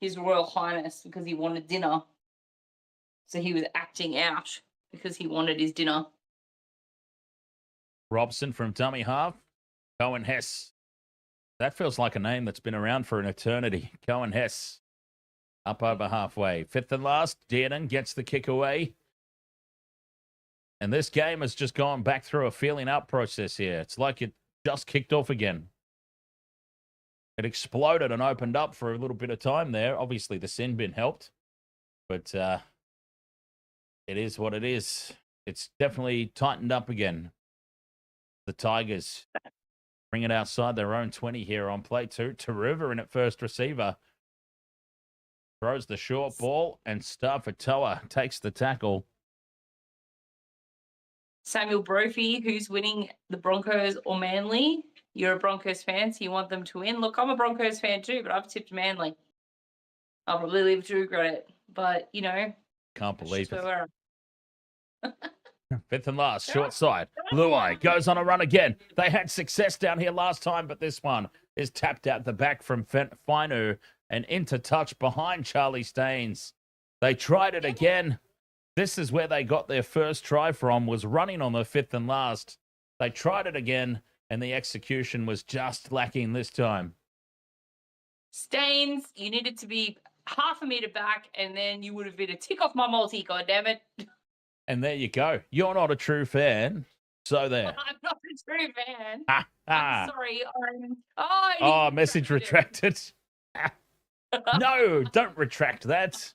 His Royal Highness because he wanted dinner. So he was acting out because he wanted his dinner. Robson from dummy half. Cohen Hess. That feels like a name that's been around for an eternity. Cohen Hess. Up over halfway. Fifth and last. Dearden gets the kick away. And this game has just gone back through a feeling out process here. It's like it just kicked off again. It exploded and opened up for a little bit of time there. Obviously, the sin bin helped. But it is what it is. It's definitely tightened up again. The Tigers bring it outside their own 20 here on play two. Taruva in at first receiver. Throws the short ball, and Starfatoa takes the tackle. Samuel Brophy, who's winning, the Broncos or Manly? You're a Broncos fan, so you want them to win. Look, I'm a Broncos fan too, but I've tipped Manly. I'll probably live to regret it, but you know. Can't believe it. We're Fifth and last, short side. Luai goes on a run again. They had success down here last time, but this one is tapped out the back from Fainu and into touch behind Charlie Staines. They tried it again. This is where they got their first try from, was running on the fifth and last. They tried it again, and the execution was just lacking this time. Staines, you needed to be half a metre back, and then you would have been a tick off my multi, goddammit. And there you go. You're not a true fan. So there. I'm not a true fan. I'm sorry. Message retracted. No, don't retract that.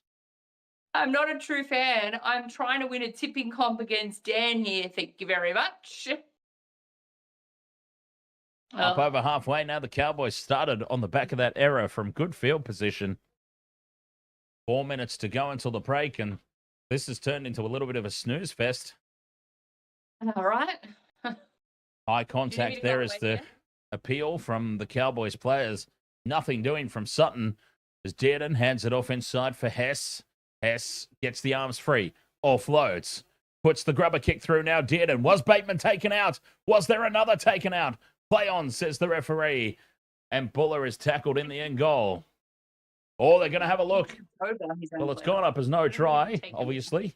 I'm not a true fan. I'm trying to win a tipping comp against Dan here. Thank you very much. Up over halfway now. The Cowboys started on the back of that error from good field position. 4 minutes to go until the break, and this has turned into a little bit of a snooze fest. All right. High contact there is the appeal from the Cowboys players. Nothing doing from Sutton as Dearden hands it off inside for Hess. Hess gets the arms free, offloads, puts the grubber kick through now. Dearden, was Bateman taken out? Was there another taken out? Play on, says the referee. And Buller is tackled in the end goal. Oh, they're going to have a look. His own Well, it's player. gone up as no try, Taken. obviously.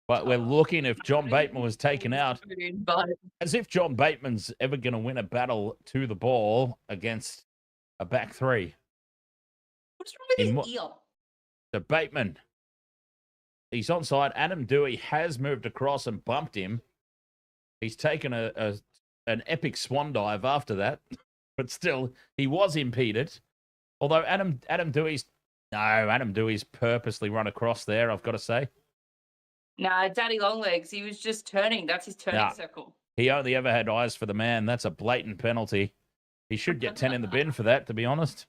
But we're looking if John Bateman was taken out. But As if John Bateman's ever going to win a battle to the ball against a back three. what's wrong with In his ear? So Bateman, he's onside. Adam Dewey has moved across and bumped him. He's taken an epic swan dive after that. But still, he was impeded. Although Adam Dewey's purposely run across there, I've got to say. Nah, Daddy Longlegs, he was just turning. That's his turning Nah. circle. He only ever had eyes for the man. That's a blatant penalty. He should get 10 in the bin for that, to be honest.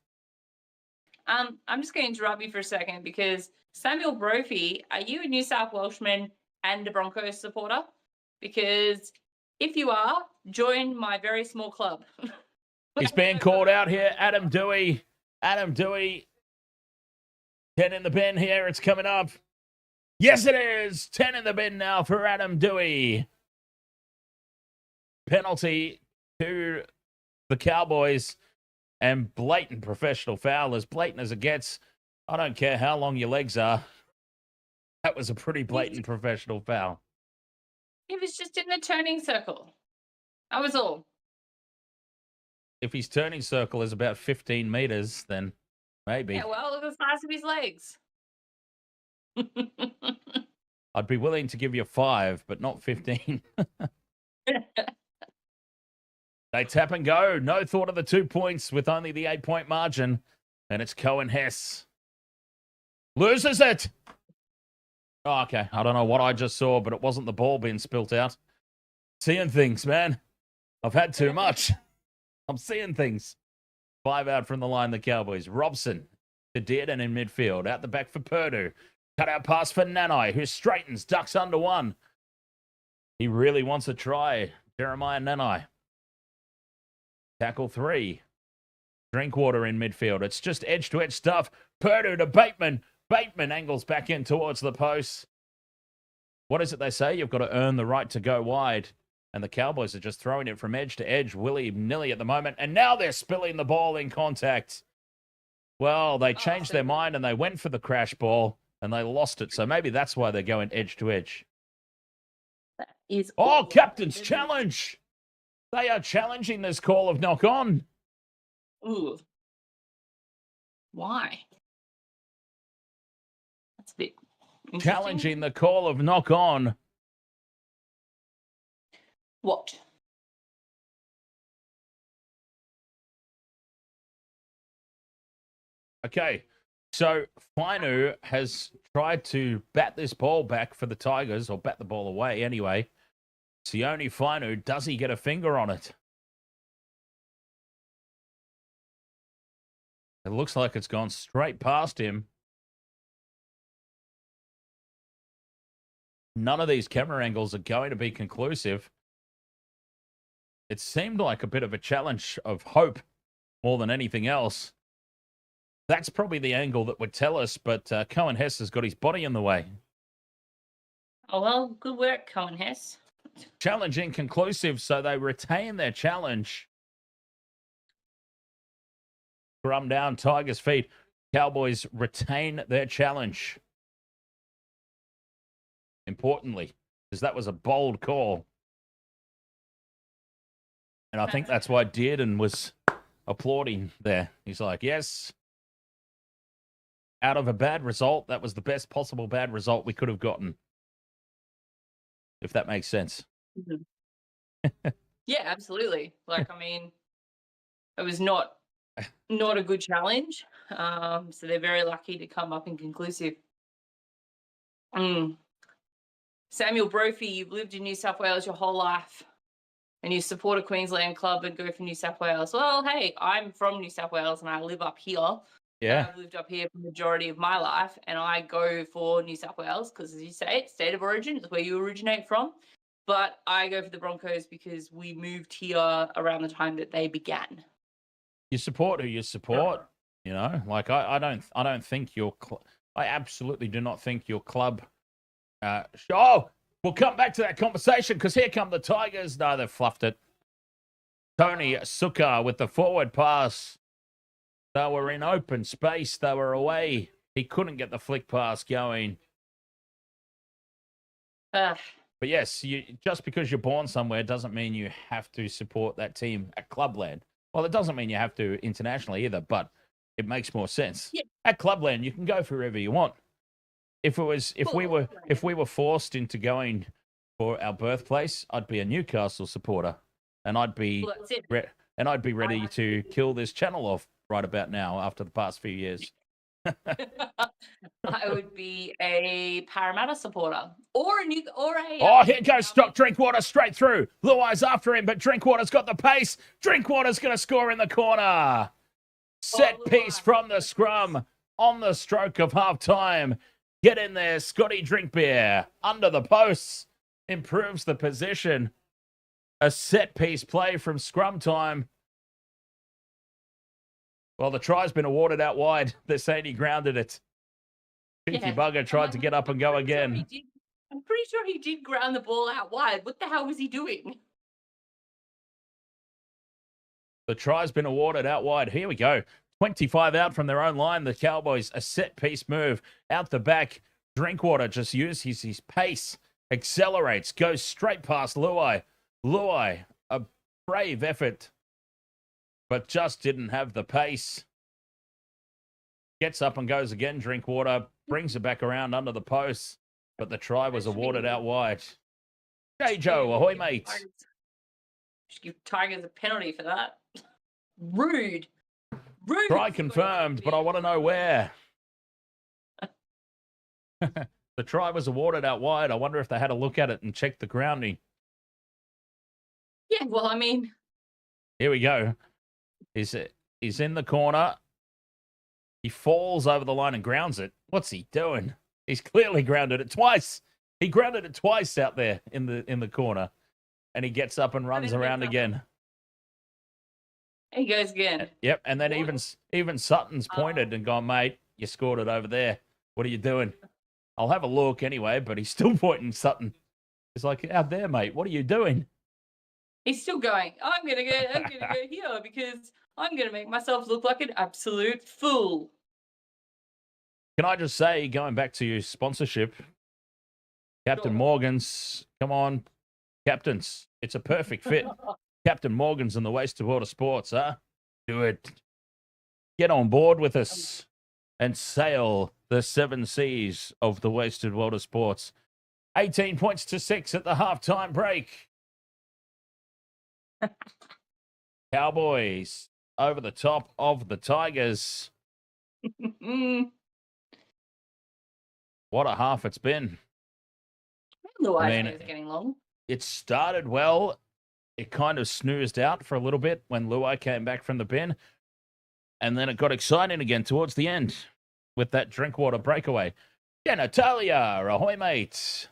I'm just going to interrupt you for a second because Samuel Brophy, are you a New South Welshman and a Broncos supporter? Because if you are, join my very small club. He's being called out here. Adam Dewey. 10 in the bin here. It's coming up. Yes, it is. 10 in the bin now for Adam Dewey. Penalty to the Cowboys and blatant professional foul, as blatant as it gets. I don't care how long your legs are. That was a pretty blatant professional foul. He was just in the turning circle. That was all. If his turning circle is about 15 meters, then maybe. Yeah, well, look at the size of his legs. I'd be willing to give you 5, but not 15. They tap and go. No thought of the 2 points with only the 8-point margin. And it's Cohen Hess. Loses it. Oh, okay. I don't know what I just saw, but it wasn't the ball being spilt out. Seeing things, man. I've had too much. I'm seeing things. 5 out from the line, the Cowboys. Robson to Dearden in midfield. Out the back for Purdue. Cut out pass for Nanai, who straightens, ducks under one. He really wants a try. Jeremiah Nanai. Tackle 3. Drinkwater in midfield. It's just edge-to-edge stuff. Purdue to Bateman. Bateman angles back in towards the post. What is it they say? You've got to earn the right to go wide. And the Cowboys are just throwing it from edge to edge, willy-nilly at the moment. And now they're spilling the ball in contact. Well, they changed their mind and they went for the crash ball and they lost it. So maybe that's why they're going edge to edge. Oh, captain's challenge. They are challenging this call of knock on. Ooh. Why? That's a bit interesting. Challenging the call of knock on. What? Okay, so Fainu has tried to bat this ball back for the Tigers, or bat the ball away anyway. Sione Fainu, does he get a finger on it? It looks like it's gone straight past him. None of these camera angles are going to be conclusive. It seemed like a bit of a challenge of hope more than anything else. That's probably the angle that would tell us, but Cohen Hess has got his body in the way. Oh, well, good work, Cohen Hess. Challenge inconclusive, so they retain their challenge. Scrum down, Tigers feet. Cowboys retain their challenge. Importantly, because that was a bold call. And I think that's why Dearden was applauding there. He's like, yes, out of a bad result, that was the best possible bad result we could have gotten. If that makes sense. Mm-hmm. Yeah, absolutely. Like, I mean, it was not a good challenge. So they're very lucky to come up inconclusive. Samuel Brophy, you've lived in New South Wales your whole life and you support a Queensland club and go for New South Wales. Well, hey, I'm from New South Wales and I live up here. Yeah. I've lived up here for the majority of my life and I go for New South Wales because, as you say, it's state of origin. It's where you originate from. But I go for the Broncos because we moved here around the time that they began. You support who you support, you know. Like I don't think your I absolutely do not think your club. We'll come back to that conversation because here come the Tigers. No, they've fluffed it. Tony Sukkar with the forward pass. They were in open space. They were away. He couldn't get the flick pass going. Ugh. But yes, just because you're born somewhere doesn't mean you have to support that team at Clubland. Well, it doesn't mean you have to internationally either, but it makes more sense. Yeah. At Clubland, you can go for wherever you want. If we were forced into going for our birthplace, I'd be a Newcastle supporter, and I'd be Well, that's it. ready to kill this channel off right about now after the past few years. I would be a Parramatta supporter or a Oh, here goes Drinkwater straight through. Luai's after him, but Drinkwater's got the pace. Drinkwater's going to score in the corner. Set piece from the scrum on the stroke of half time. Get in there, Scotty Drinkbeer. Under the posts. Improves the position. A set piece play from scrum time. Well, the try's been awarded out wide. They're saying he grounded it. Pinky Bugger tried to get up and go again. I'm pretty sure he did ground the ball out wide. What the hell was he doing? The try's been awarded out wide. Here we go. 25 out from their own line. The Cowboys, a set piece move out the back. Drinkwater just uses his pace, accelerates, goes straight past Luai. Luai, a brave effort, but just didn't have the pace. Gets up and goes again. Drinkwater brings it back around under the post, but the try was awarded out wide. Hey, Joe, ahoy, mate. Just give Tigers a penalty for that. Rude. Rude. Try confirmed, but I want to know where. The try was awarded out wide. I wonder if they had a look at it and checked the grounding. Yeah, well, I mean. Here we go. He's in the corner. He falls over the line and grounds it. What's he doing? He's clearly grounded it twice. He grounded it twice out there in the corner. And he gets up and runs around again. He goes again. Yep, and then even Sutton's pointed and gone, mate, you scored it over there. What are you doing? I'll have a look anyway, but he's still pointing Sutton. He's like, out there, mate, what are you doing? He's still going, I'm gonna go here because I'm gonna make myself look like an absolute fool. Can I just say, going back to your sponsorship, Captain Morgan's, come on, captains, it's a perfect fit. Captain Morgan's in the Wasted World of Sports, huh? Do it. Get on board with us and sail the 7 seas of the Wasted World of Sports. 18 points to 6 at the halftime break. Cowboys over the top of the Tigers. What a half it's been. I mean, it's getting long. It started well. It kind of snoozed out for a little bit when Luai came back from the bin. And then it got exciting again towards the end with that Drinkwater breakaway. Yeah, Natalia, ahoy, mate.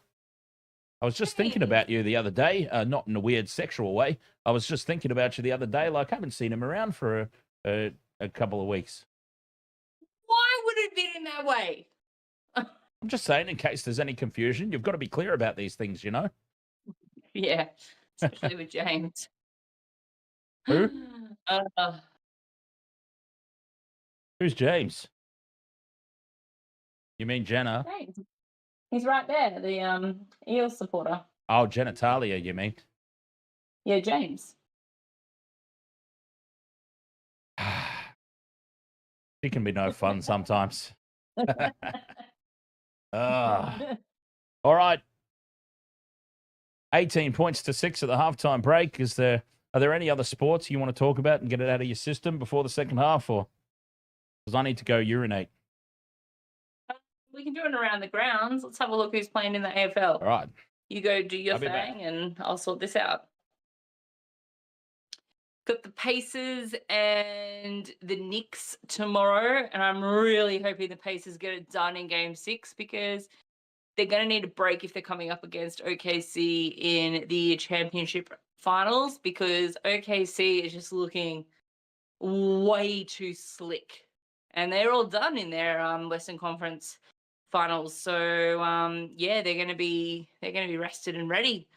I was just thinking about you the other day, not in a weird sexual way. I was just thinking about you the other day, like I haven't seen him around for a couple of weeks. Why would it be in that way? I'm just saying, in case there's any confusion, you've got to be clear about these things, you know? Yeah, especially with James. Who? Who's James? You mean Jenna? James. He's right there, the Eels supporter. Oh, genitalia, you mean? Yeah, James. She can be no fun sometimes. All right. 18 points to 6 at the halftime break. Are there any other sports you want to talk about and get it out of your system before the second half, or because I need to go urinate? We can do it around the grounds. Let's have a look who's playing in the AFL. All right. You go do your I'll be thing back. and I'll sort this out. Got the Pacers and the Knicks tomorrow, and I'm really hoping the Pacers get it done in Game 6 because they're going to need a break if they're coming up against OKC in the championship finals, because OKC is just looking way too slick, and they're all done in their Western Conference finals. So yeah, they're going to be rested and ready.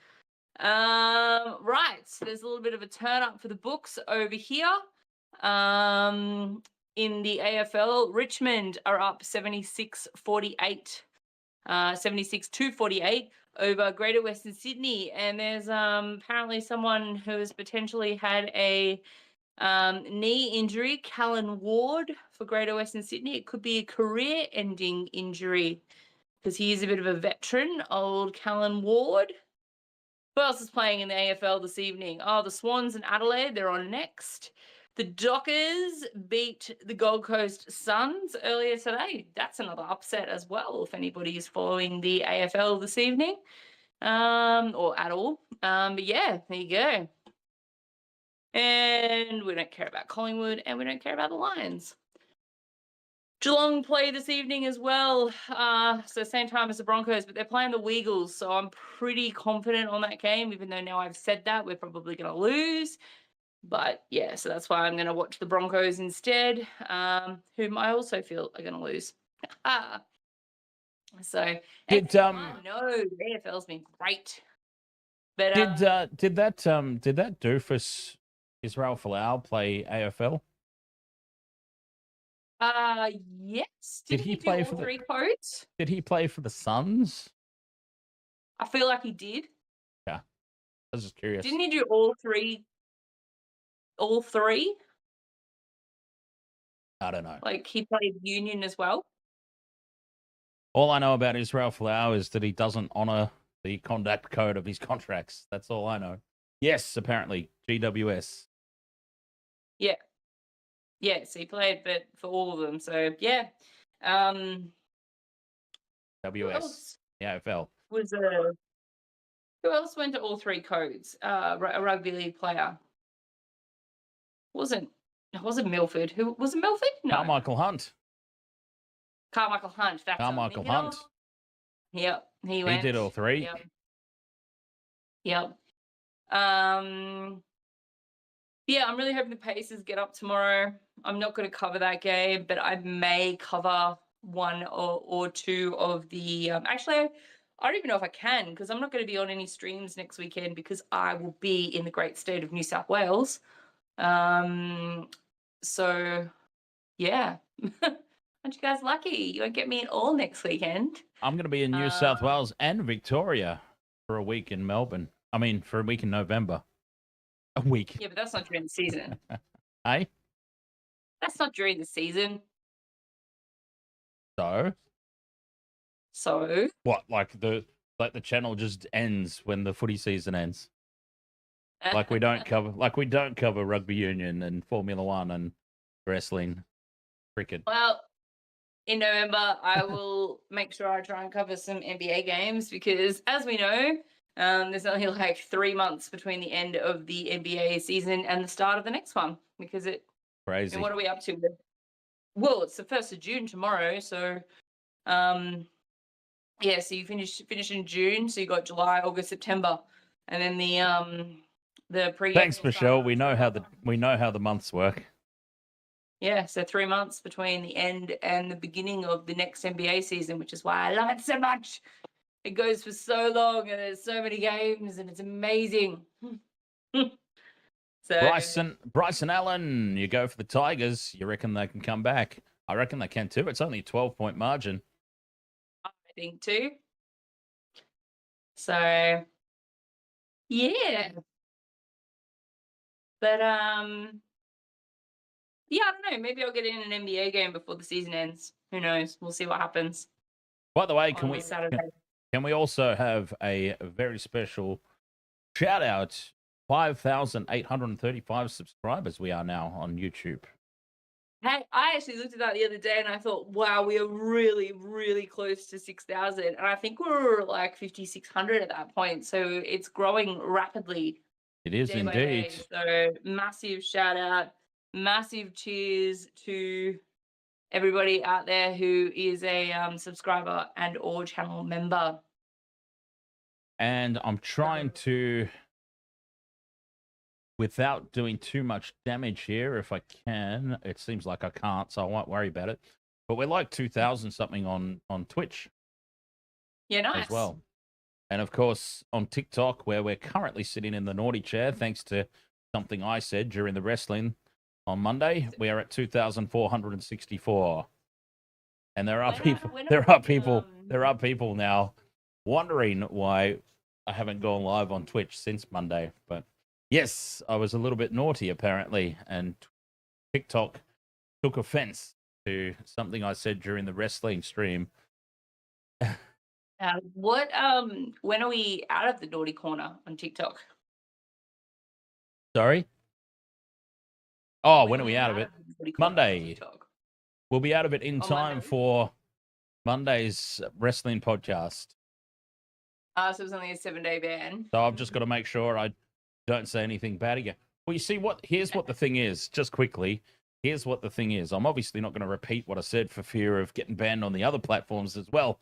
Right, so there's a little bit of a turn up for the books over here. in the AFL, Richmond are up 76-48, 76-48 over Greater Western Sydney. And there's apparently someone who has potentially had a knee injury, Callan Ward for Greater Western Sydney. It could be a career-ending injury because he is a bit of a veteran, old Callan Ward. Who else is playing in the AFL this evening? Oh, the Swans and Adelaide, they're on next. The Dockers beat the Gold Coast Suns earlier today. That's another upset as well, if anybody is following the AFL this evening, or at all. But yeah, there you go. And we don't care about Collingwood, and we don't care about the Lions. Geelong play this evening as well, so same time as the Broncos, but they're playing the Weagles, so I'm pretty confident on that game, even though now I've said that, we're probably going to lose. But yeah, so that's why I'm going to watch the Broncos instead, whom I also feel are going to lose. So, Did no, the AFL's been great. But did that doofus Israel Folau play AFL? Yes. Did he do play all for the- three codes? Did he play for the Suns? I feel like he did. I was just curious. Didn't he do all three? All three? I don't know. Like he played Union as well. All I know about Israel Folau is that he doesn't honor the conduct code of his contracts. That's all I know. Yes, apparently GWS. Yeah. Yes, he played, but for all of them. So yeah. Who WS. else Yeah, AFL. was who else went to all three codes? A rugby league player. It wasn't Milford. Who was it? Milford? No. Carmichael Hunt. Carmichael Hunt. That's Carmichael Hunt. Yep, he He went. did all three. Yep. Yeah, I'm really hoping the Pacers get up tomorrow. I'm not going to cover that game, but I may cover one or two of the. Actually, I don't even know if I can because I'm not going to be on any streams next weekend because I will be in the great state of New South Wales. So, yeah. Aren't you guys lucky? You won't get me at all next weekend. I'm going to be in New South Wales and Victoria for a week in Melbourne. I mean, for a week in November. A week. Yeah, but that's not during the season. Hey? That's not during the season. So? So? What? Like the channel just ends when the footy season ends. Like we don't cover rugby union and Formula One and wrestling, cricket. Well, in November, I will make sure I try and cover some NBA games because, as we know, there's only like 3 months between the end of the NBA season and the start of the next one because Crazy. And what are we up to? Well, it's the 1st of June tomorrow, so yeah. So you finish in June, so you got July, August, September, and then the pre. Thanks, Michelle. We know how the months work. Yeah, so 3 months between the end and the beginning of the next NBA season, which is why I love it so much. It goes for so long and there's so many games and it's amazing. So Bryson Allen, you go for the Tigers. You reckon they can come back? I reckon they can too. It's only a 12-point margin. I think too. So yeah. But yeah, I don't know. Maybe I'll get in an NBA game before the season ends. Who knows? We'll see what happens. By the way, on Saturday. can we also have a very special shout out? 5,835 subscribers we are now on YouTube. Hey, I actually looked at that the other day and I thought, wow, we are really, really close to 6,000. And I think we're like 5,600 at that point. So it's growing rapidly. It is day by indeed. day. So massive shout out, massive cheers to everybody out there who is a subscriber and or channel member. And I'm trying to, without doing too much damage here, if I can. It seems like I can't, so I won't worry about it. But we're like 2,000 something on Twitch. Yeah, nice. As well. And of course, on TikTok, where we're currently sitting in the naughty chair, thanks to something I said during the wrestling. On Monday, we are at 2,464. And there are When are- people when there are are we, people there are people now wondering why I haven't gone live on Twitch since Monday. But yes, I was a little bit naughty apparently, and TikTok took offense to something I said during the wrestling stream. when are we out of the naughty corner on TikTok? Sorry? Oh, when are we out of it? the naughty corner on Monday. TikTok? We'll be out of it in On time Monday? for Monday's wrestling podcast. So it was only a 7-day ban. So I've just got to make sure I don't say anything bad again. Well, you see here's what the thing is, just quickly. Here's what the thing is. I'm obviously not going to repeat what I said for fear of getting banned on the other platforms as well,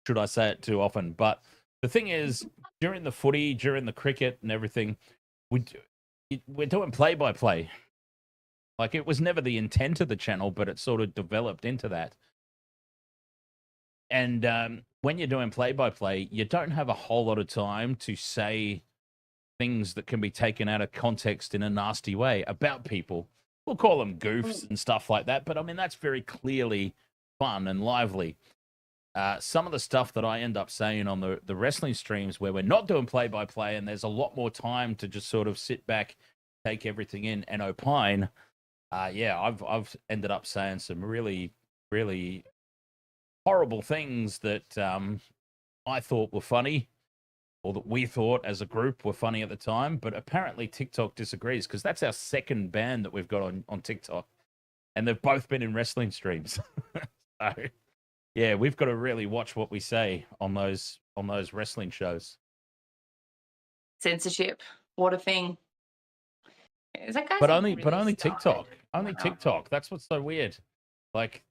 should I say it too often. But the thing is, during the footy, during the cricket and everything, we're doing play-by-play. Like, it was never the intent of the channel, but it sort of developed into that. And when you're doing play-by-play, you don't have a whole lot of time to say things that can be taken out of context in a nasty way about people. We'll call them goofs and stuff like that, but I mean, that's very clearly fun and lively. Some of the stuff that I end up saying on the wrestling streams where we're not doing play-by-play and there's a lot more time to just sort of sit back, take everything in and opine. I've ended up saying some really, really horrible things that I thought were funny, or that we thought as a group were funny at the time, but apparently TikTok disagrees, because that's our second ban that we've got on TikTok, and they've both been in wrestling streams. So, yeah, we've got to really watch what we say on those wrestling shows. Censorship. What a thing. Is that guy But only really TikTok. started? Only Wow. TikTok. That's what's so weird. Like,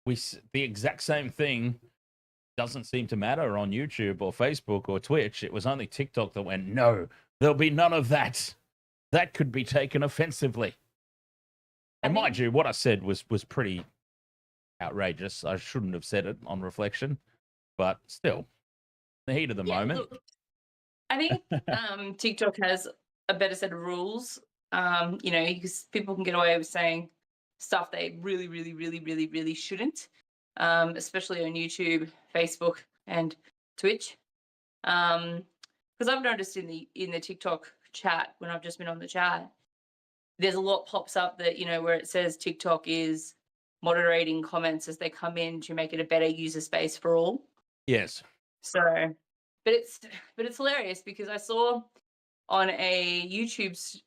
the exact same thing doesn't seem to matter on YouTube or Facebook or Twitch. It was only TikTok that went, no, there'll be none of that. That could be taken offensively. And mind you, what I said was pretty outrageous. I shouldn't have said it on reflection, but still, the heat of the moment. Look, I think TikTok has a better set of rules. Because people can get away with saying stuff they really, really, really, really, really shouldn't. Especially on YouTube, Facebook, and Twitch. Because I've noticed in the TikTok chat, when I've just been on the chat, there's a lot pops up that, where it says TikTok is moderating comments as they come in to make it a better user space for all. Yes. So, but it's hilarious, because I saw on a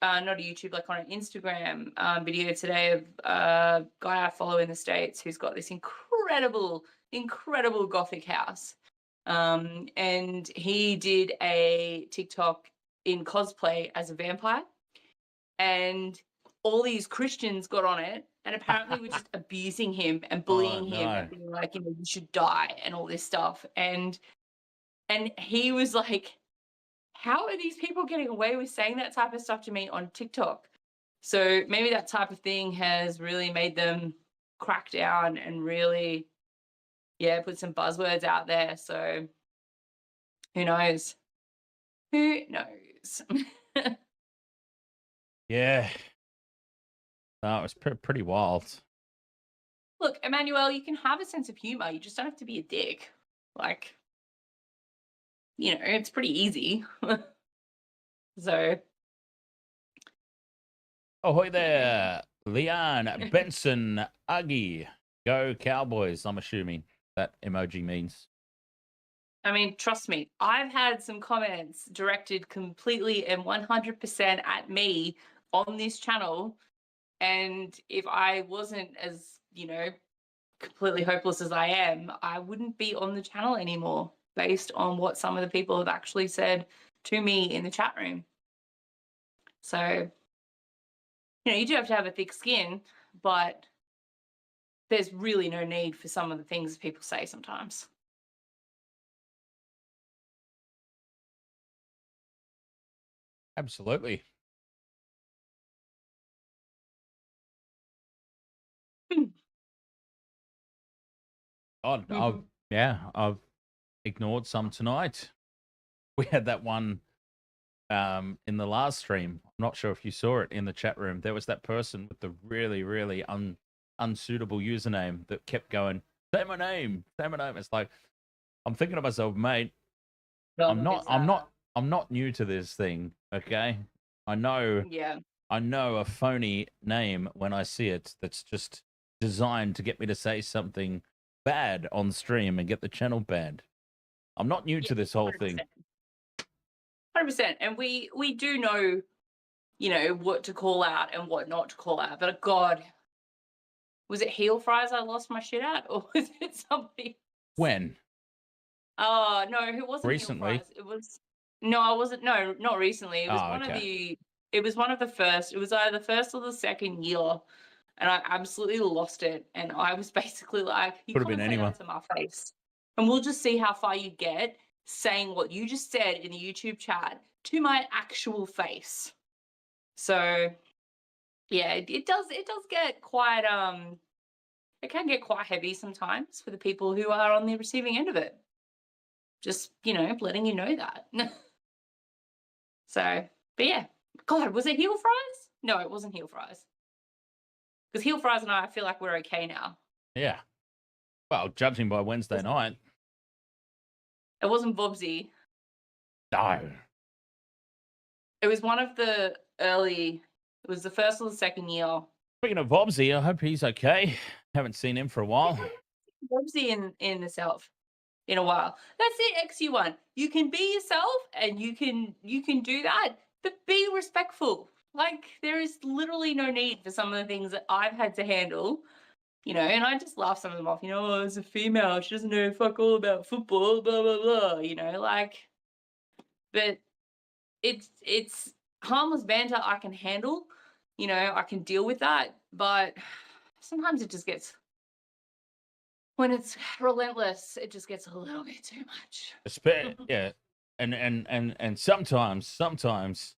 not a YouTube, like on an Instagram video today of a guy I follow in the States who's got this incredible Gothic house. And he did a TikTok in cosplay as a vampire, and all these Christians got on it and apparently were just abusing him and bullying him and being like, you should die and all this stuff. And he was like, how are these people getting away with saying that type of stuff to me on TikTok? So maybe that type of thing has really made them crack down and really, put some buzzwords out there. So who knows? Who knows? Yeah. No, it was pretty wild. Look, Emmanuel, you can have a sense of humor. You just don't have to be a dick. Like, it's pretty easy. So. Ahoy there, Leon, Benson, Uggy. Go Cowboys, I'm assuming that emoji means. I mean, trust me, I've had some comments directed completely and 100% at me on this channel. And if I wasn't as, completely hopeless as I am, I wouldn't be on the channel anymore, based on what some of the people have actually said to me in the chat room. So, you do have to have a thick skin, but there's really no need for some of the things people say sometimes. Absolutely. I've ignored some tonight. We had that one in the last stream. I'm not sure if you saw it in the chat room. There was that person with the really, really unsuitable username that kept going, say my name, say my name. It's like, I'm thinking to myself, mate, I'm not new to this thing, okay? I know Yeah. a phony name when I see it that's just designed to get me to say something bad on stream and get the channel banned. I'm not new to this whole thing. 100%. And we do know, you know, what to call out and what not to call out. But God, was it heel fries I lost my shit at, or was it something? When? Oh no, it wasn't Recently? heel fries. It was I wasn't. No, not recently. It was one of the. It was one of the first. It was either the first or the second year, and I absolutely lost it. And I was basically like, "You Could have can't been say anyone. that to my face." And we'll just see how far you get saying what you just said in the YouTube chat to my actual face. So, yeah, it does get quite it can get quite heavy sometimes for the people who are on the receiving end of it. Just, you know, letting you know that. So, but yeah. God, was it heel fries? No, it wasn't heel fries. Because heel fries and I feel like we're okay now. Yeah. Well, judging by Wednesday night. It wasn't Bobsy. No. It was one of the early, it was the first or the second year. Speaking of Bobsy, I hope he's okay. Haven't seen him for a while. Bobsy in itself in a while. That's it, XU1. You can be yourself and you can do that, but be respectful. Like, there is literally no need for some of the things that I've had to handle, you know, and I just laugh some of them off, you know, oh, as a female, she doesn't know fuck all about football, blah, blah, blah, you know, like, but it's harmless banter I can handle, you know, I can deal with that, but sometimes it just gets, when it's relentless, it just gets a little bit too much. Yeah. And sometimes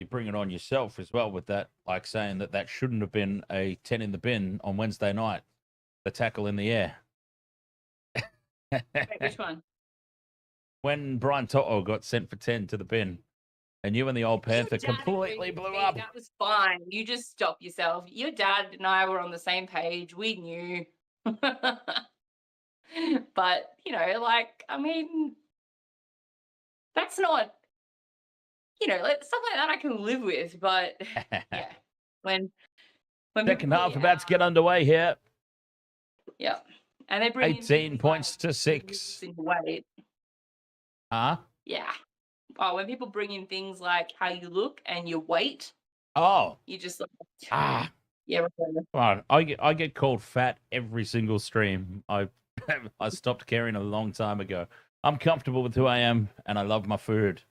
you bring it on yourself as well with that, like saying that shouldn't have been a 10 in the bin on Wednesday night, the tackle in the air. Wait, which one? When Brian Toto got sent for 10 to the bin, and you and the old Panther completely blew up. That was fine. You just stop yourself. Your dad and I were on the same page. We knew. But, you know, like, I mean, that's not, you know, stuff like that I can live with. But, yeah, when second half about to get underway here. Yeah. And they bring 18 points to 6. Weight. Huh? Yeah. Oh, when people bring in things like how you look and your weight. Oh. You just like, yeah. Right. I get called fat every single stream. I stopped caring a long time ago. I'm comfortable with who I am, and I love my food.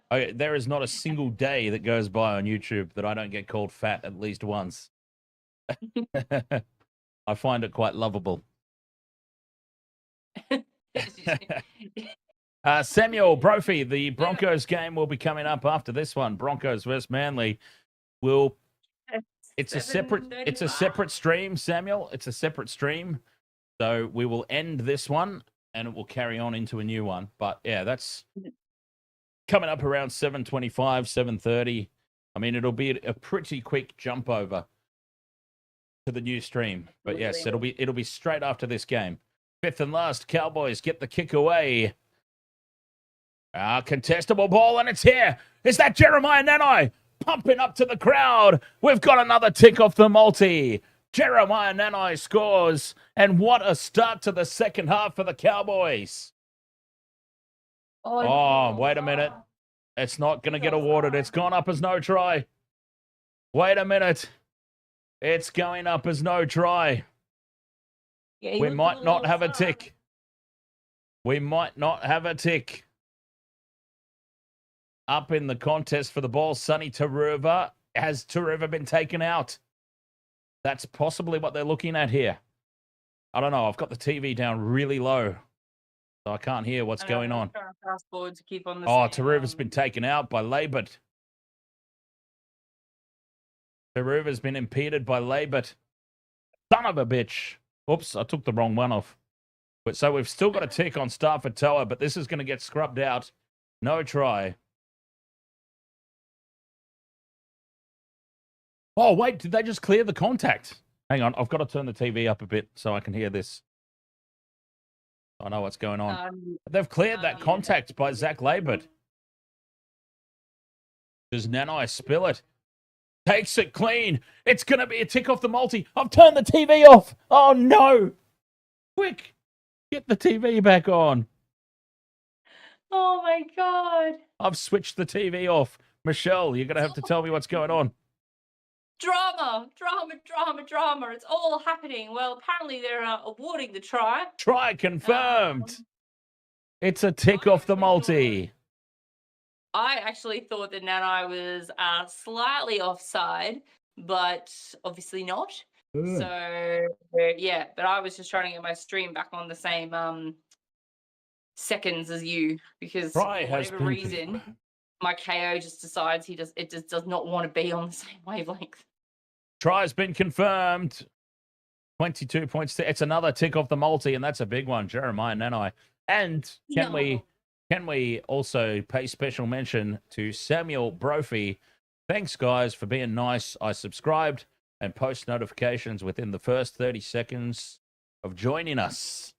There is not a single day that goes by on YouTube that I don't get called fat at least once. I find it quite lovable. Samuel Brophy, the Broncos game will be coming up after this one. Broncos versus Manly. It's a separate stream, Samuel. It's a separate stream. So we will end this one and it will carry on into a new one. But yeah, that's coming up around 7:25, 7:30. I mean, it'll be a pretty quick jump over to the new stream. But yes, it'll be straight after this game. Fifth and last, Cowboys get the kick away. Contestable ball, and it's here. Is that Jeremiah Nanai pumping up to the crowd? We've got another tick off the multi. Jeremiah Nanai scores, and what a start to the second half for the Cowboys. Oh, wait a minute. It's not going to get awarded. It's gone up as no try. Wait a minute. It's going up as no try. Yeah, we might not have a tick. We might not have a tick. Up in the contest for the ball, Sonny Taruva. Has Taruva been taken out? That's possibly what they're looking at here. I don't know. I've got the TV down really low, so I can't hear what's going on. Fast forward to keep on the Taruva's been taken out by Labert. Taruva's been impeded by Labert. Son of a bitch. Oops, I took the wrong one off. But so we've still got a tick on Stafford Toa, but this is going to get scrubbed out. No try. Oh, wait, did they just clear the contact? Hang on, I've got to turn the TV up a bit so I can hear this. I know what's going on. They've cleared that contact by Zach Labert. Does Nanai spill it? Takes it clean. It's going to be a tick off the multi. I've turned the TV off. Oh, no. Quick, get the TV back on. Oh my God. I've switched the TV off. Michelle, you're going to have to tell me what's going on. Drama. It's all happening. Well, apparently they're awarding the try. Try confirmed. It's a tick off the multi. I actually thought that Nanai was slightly offside, but obviously not. So, yeah, but I was just trying to get my stream back on the same seconds as you because for whatever reason, my KO just decides it just does not want to be on the same wavelength. Try has been confirmed. 22 points. It's another tick off the multi, and that's a big one, Jeremiah Nanai. And can we also pay special mention to Samuel Brophy? Thanks, guys, for being nice. I subscribed and post notifications within the first 30 seconds of joining us.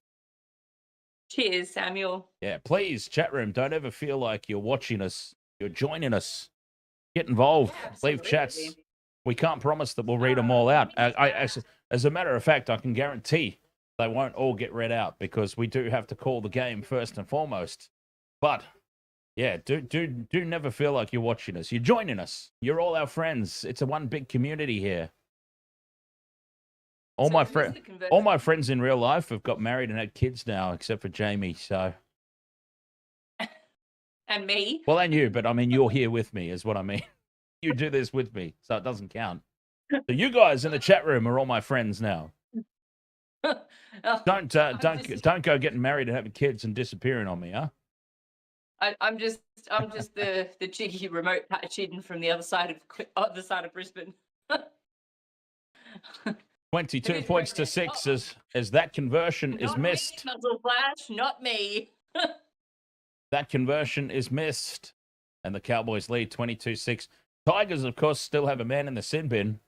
Cheers, Samuel. Yeah, please, chat room, don't ever feel like you're watching us. You're joining us. Get involved. Leave chats. We can't promise that we'll read them all out. As a matter of fact, I can guarantee they won't all get read out because we do have to call the game first and foremost. But yeah, do never feel like you're watching us. You're joining us. You're all our friends. It's a one big community here. All my friends in real life have got married and had kids now, except for Jamie. So. And me. Well, and you, but I mean, you're here with me, is what I mean. You do this with me, so it doesn't count. So you guys in the chat room are all my friends now. Don't go getting married and having kids and disappearing on me, huh? I'm just the cheeky remote patching from the other side of Brisbane. 22 points to 6 as that conversion is missed. Muzzle flash, not me. That conversion is missed, and the Cowboys lead 22-6. Tigers, of course, still have a man in the sin bin.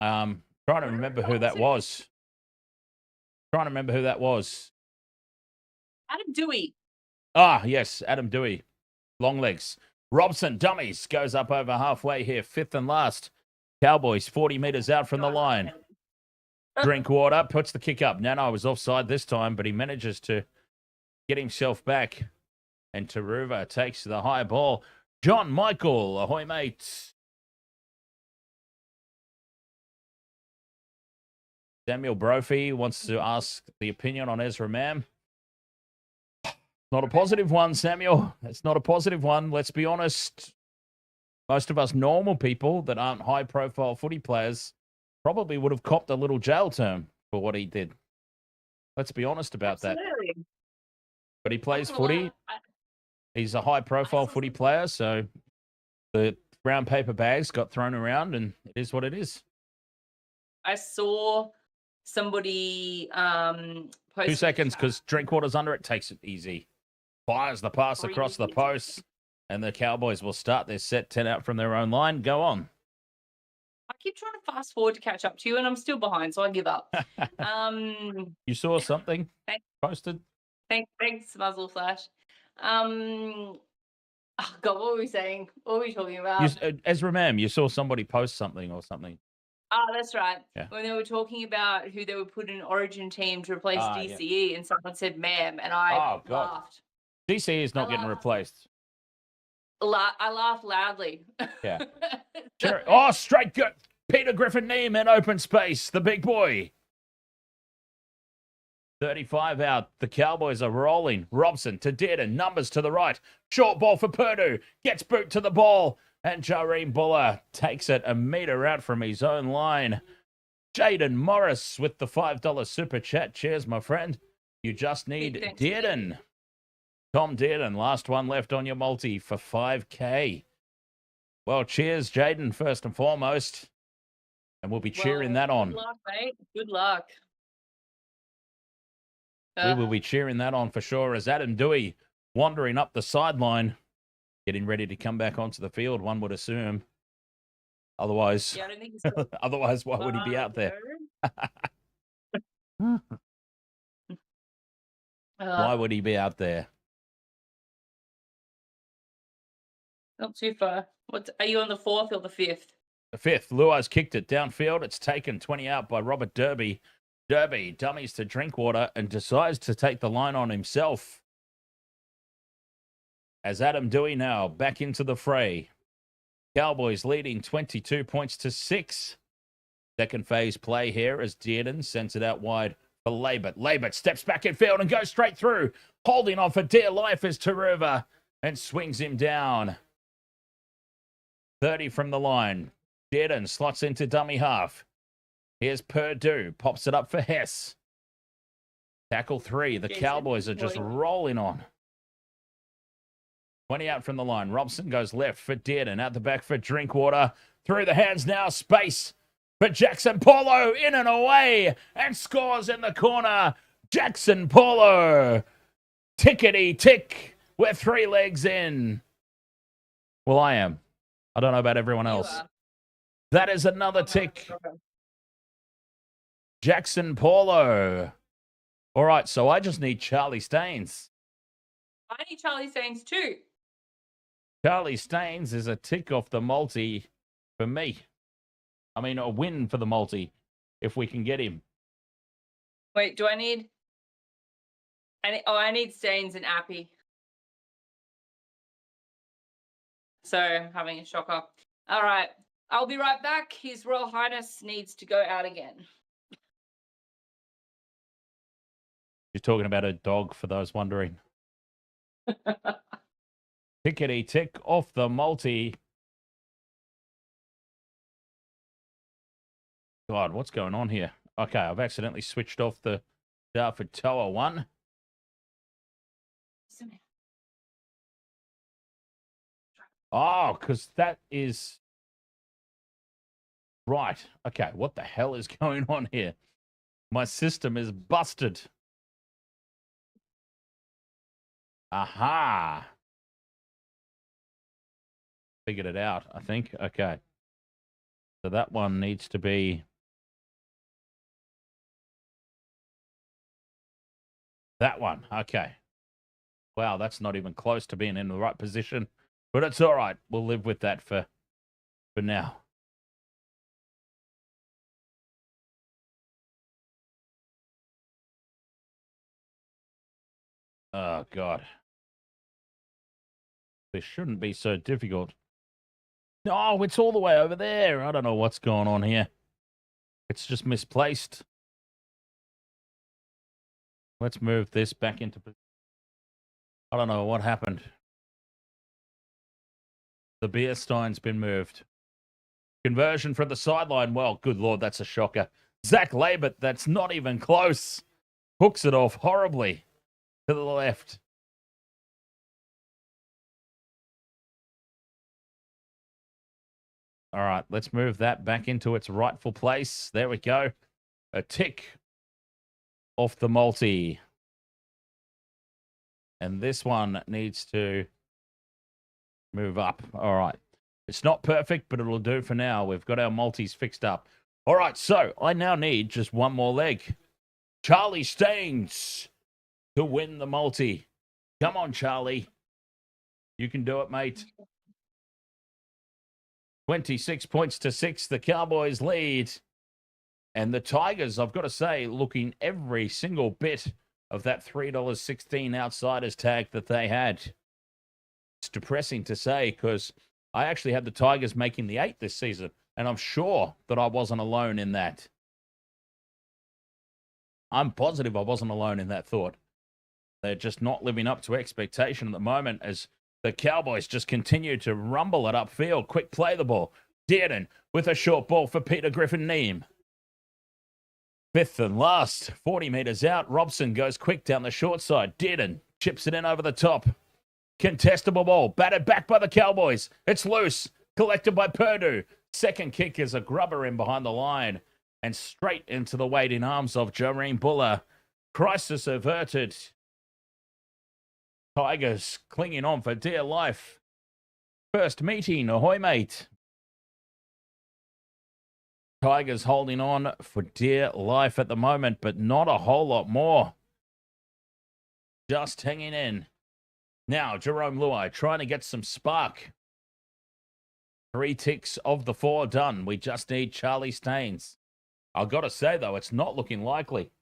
Trying to remember who that was. Adam Dewey. Ah, yes, Adam Dewey. Long legs. Robson, dummies, goes up over halfway here, fifth and last. Cowboys, 40 meters out from the line. Drink water, puts the kick up. Nano was offside this time, but he manages to get himself back. And Taruva takes the high ball. John Michael, ahoy, mates. Samuel Brophy wants to ask the opinion on Ezra Mam. Not a positive one, Samuel. It's not a positive one. Let's be honest. Most of us normal people that aren't high-profile footy players probably would have copped a little jail term for what he did. Let's be honest about that. But he plays footy. He's a high-profile footy player, so the brown paper bags got thrown around, and it is what it is. I saw somebody post 2 seconds, because Drinkwater's under it, takes it easy. Fires the pass across the post, and the Cowboys will start their set 10 out from their own line. Go on. I keep trying to fast forward to catch up to you, and I'm still behind, so I give up. You saw something posted? Thanks, Muzzle Flash. Oh God, what were we saying? What were we talking about? Ezra Mam, you saw somebody post something or something. Oh, that's right. Yeah. When they were talking about who they would put in Origin team to replace DCE, and someone said Mam, and I laughed. DCE is not getting replaced. I laughed loudly. Yeah. Oh, straight good. Peter Griffin Neem in open space. The big boy. 35 out. The Cowboys are rolling. Robson to Dearden. Numbers to the right. Short ball for Purdue. Gets boot to the ball. And Jareen Buller takes it a meter out from his own line. Jaden Morris with the $5 super chat. Cheers, my friend. You just need Dearden. Tom Dearden, last one left on your multi for 5K. Well, cheers, Jaden, first and foremost. And we'll be cheering that on. Good luck, mate. Good luck. We will be cheering that on for sure as Adam Dewey wandering up the sideline, getting ready to come back onto the field, one would assume. Otherwise, Yeah, I don't think he's got otherwise, why would he be out there? Why would he be out there? Not too far. Are you on the 4th or the 5th? The 5th, Luai's kicked it downfield. It's taken 20 out by Robert Derby. Derby dummies to Drinkwater and decides to take the line on himself. As Adam Dewey now back into the fray. Cowboys leading 22 points to 6. Second phase play here as Dearden sends it out wide for Labert. Labert steps back in field and goes straight through. Holding on for dear life is Taruva and swings him down. 30 from the line. Dearden slots into dummy half. Here's Purdue. Pops it up for Hess. Tackle 3. The Cowboys are just rolling on. 20 out from the line. Robson goes left for Dearden. Out the back for Drinkwater. Through the hands now. Space for Jackson Paulo. In and away. And scores in the corner. Jackson Paulo. Tickety tick. We're 3 legs in. Well, I am. I don't know about everyone else. That is another tick. Jackson Paulo. All right, so I just need Charlie Staines. I need Charlie Staines too. Charlie Staines is a tick off the multi for me. I mean, a win for the multi if we can get him. Wait, do I need... I need Staines and Appy. So I'm having a shocker. All right. I'll be right back. His Royal Highness needs to go out again. You're talking about a dog, for those wondering. Tickety tick off the multi. God, what's going on here? Okay, I've accidentally switched off the Dartford Tower one. Oh, because that is... Right. Okay, what the hell is going on here? My system is busted. Aha. Figured it out, I think. Okay. So that one needs to be... That one. Okay. Wow, that's not even close to being in the right position. But it's all right. We'll live with that for now. Oh, God. This shouldn't be so difficult. No, it's all the way over there. I don't know what's going on here. It's just misplaced. Let's move this back into... I don't know what happened. The beer stein's been moved. Conversion from the sideline. Well, good Lord, that's a shocker. Zach Labert, that's not even close. Hooks it off horribly to the left. All right, let's move that back into its rightful place. There we go. A tick off the multi. And this one needs to move up. All right. It's not perfect, but it'll do for now. We've got our multis fixed up. All right, so I now need just one more leg. Charlie Staines to win the multi. Come on, Charlie. You can do it, mate. 26 points to 6. The Cowboys lead. And the Tigers, I've got to say, looking every single bit of that $3.16 outsiders tag that they had. It's depressing to say because I actually had the Tigers making the 8 this season, and I'm sure that I wasn't alone in that. I'm positive I wasn't alone in that thought. They're just not living up to expectation at the moment as the Cowboys just continue to rumble it upfield. Quick play the ball. Dearden with a short ball for Peter Griffin-Neame. 5th and last, 40 metres out. Robson goes quick down the short side. Dearden chips it in over the top. Contestable ball, batted back by the Cowboys. It's loose, collected by Purdue. Second kick is a grubber in behind the line and straight into the waiting arms of Jareen Buller. Crisis averted. Tigers clinging on for dear life. First meeting, ahoy, mate. Tigers holding on for dear life at the moment, but not a whole lot more. Just hanging in. Now, Jerome Luai trying to get some spark. 3 ticks of the 4 done. We just need Charlie Staines. I've got to say, though, it's not looking likely.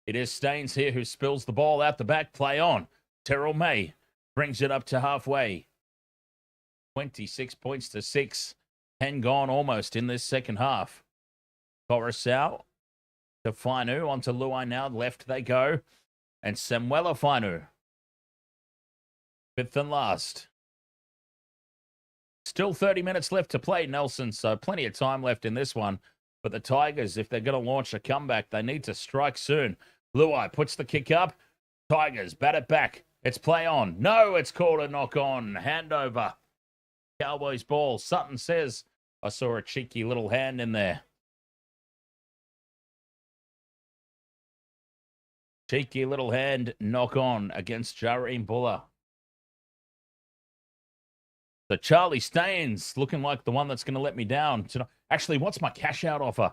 It is Staines here who spills the ball out the back. Play on. Terrell May brings it up to halfway. 26 points to 6. 10 gone almost in this second half. Coruscant to Fainu. On to Luai now. Left they go. And Samuela Fainu. 5th and last. Still 30 minutes left to play, Nelson, so plenty of time left in this one. But the Tigers, if they're going to launch a comeback, they need to strike soon. Luai puts the kick up. Tigers bat it back. It's play on. No, it's called a knock on. Handover. Cowboys ball. Sutton says, I saw a cheeky little hand in there. Cheeky little hand knock on against Jareen Buller. So Charlie Staines looking like the one that's going to let me down tonight. Actually, what's my cash out offer?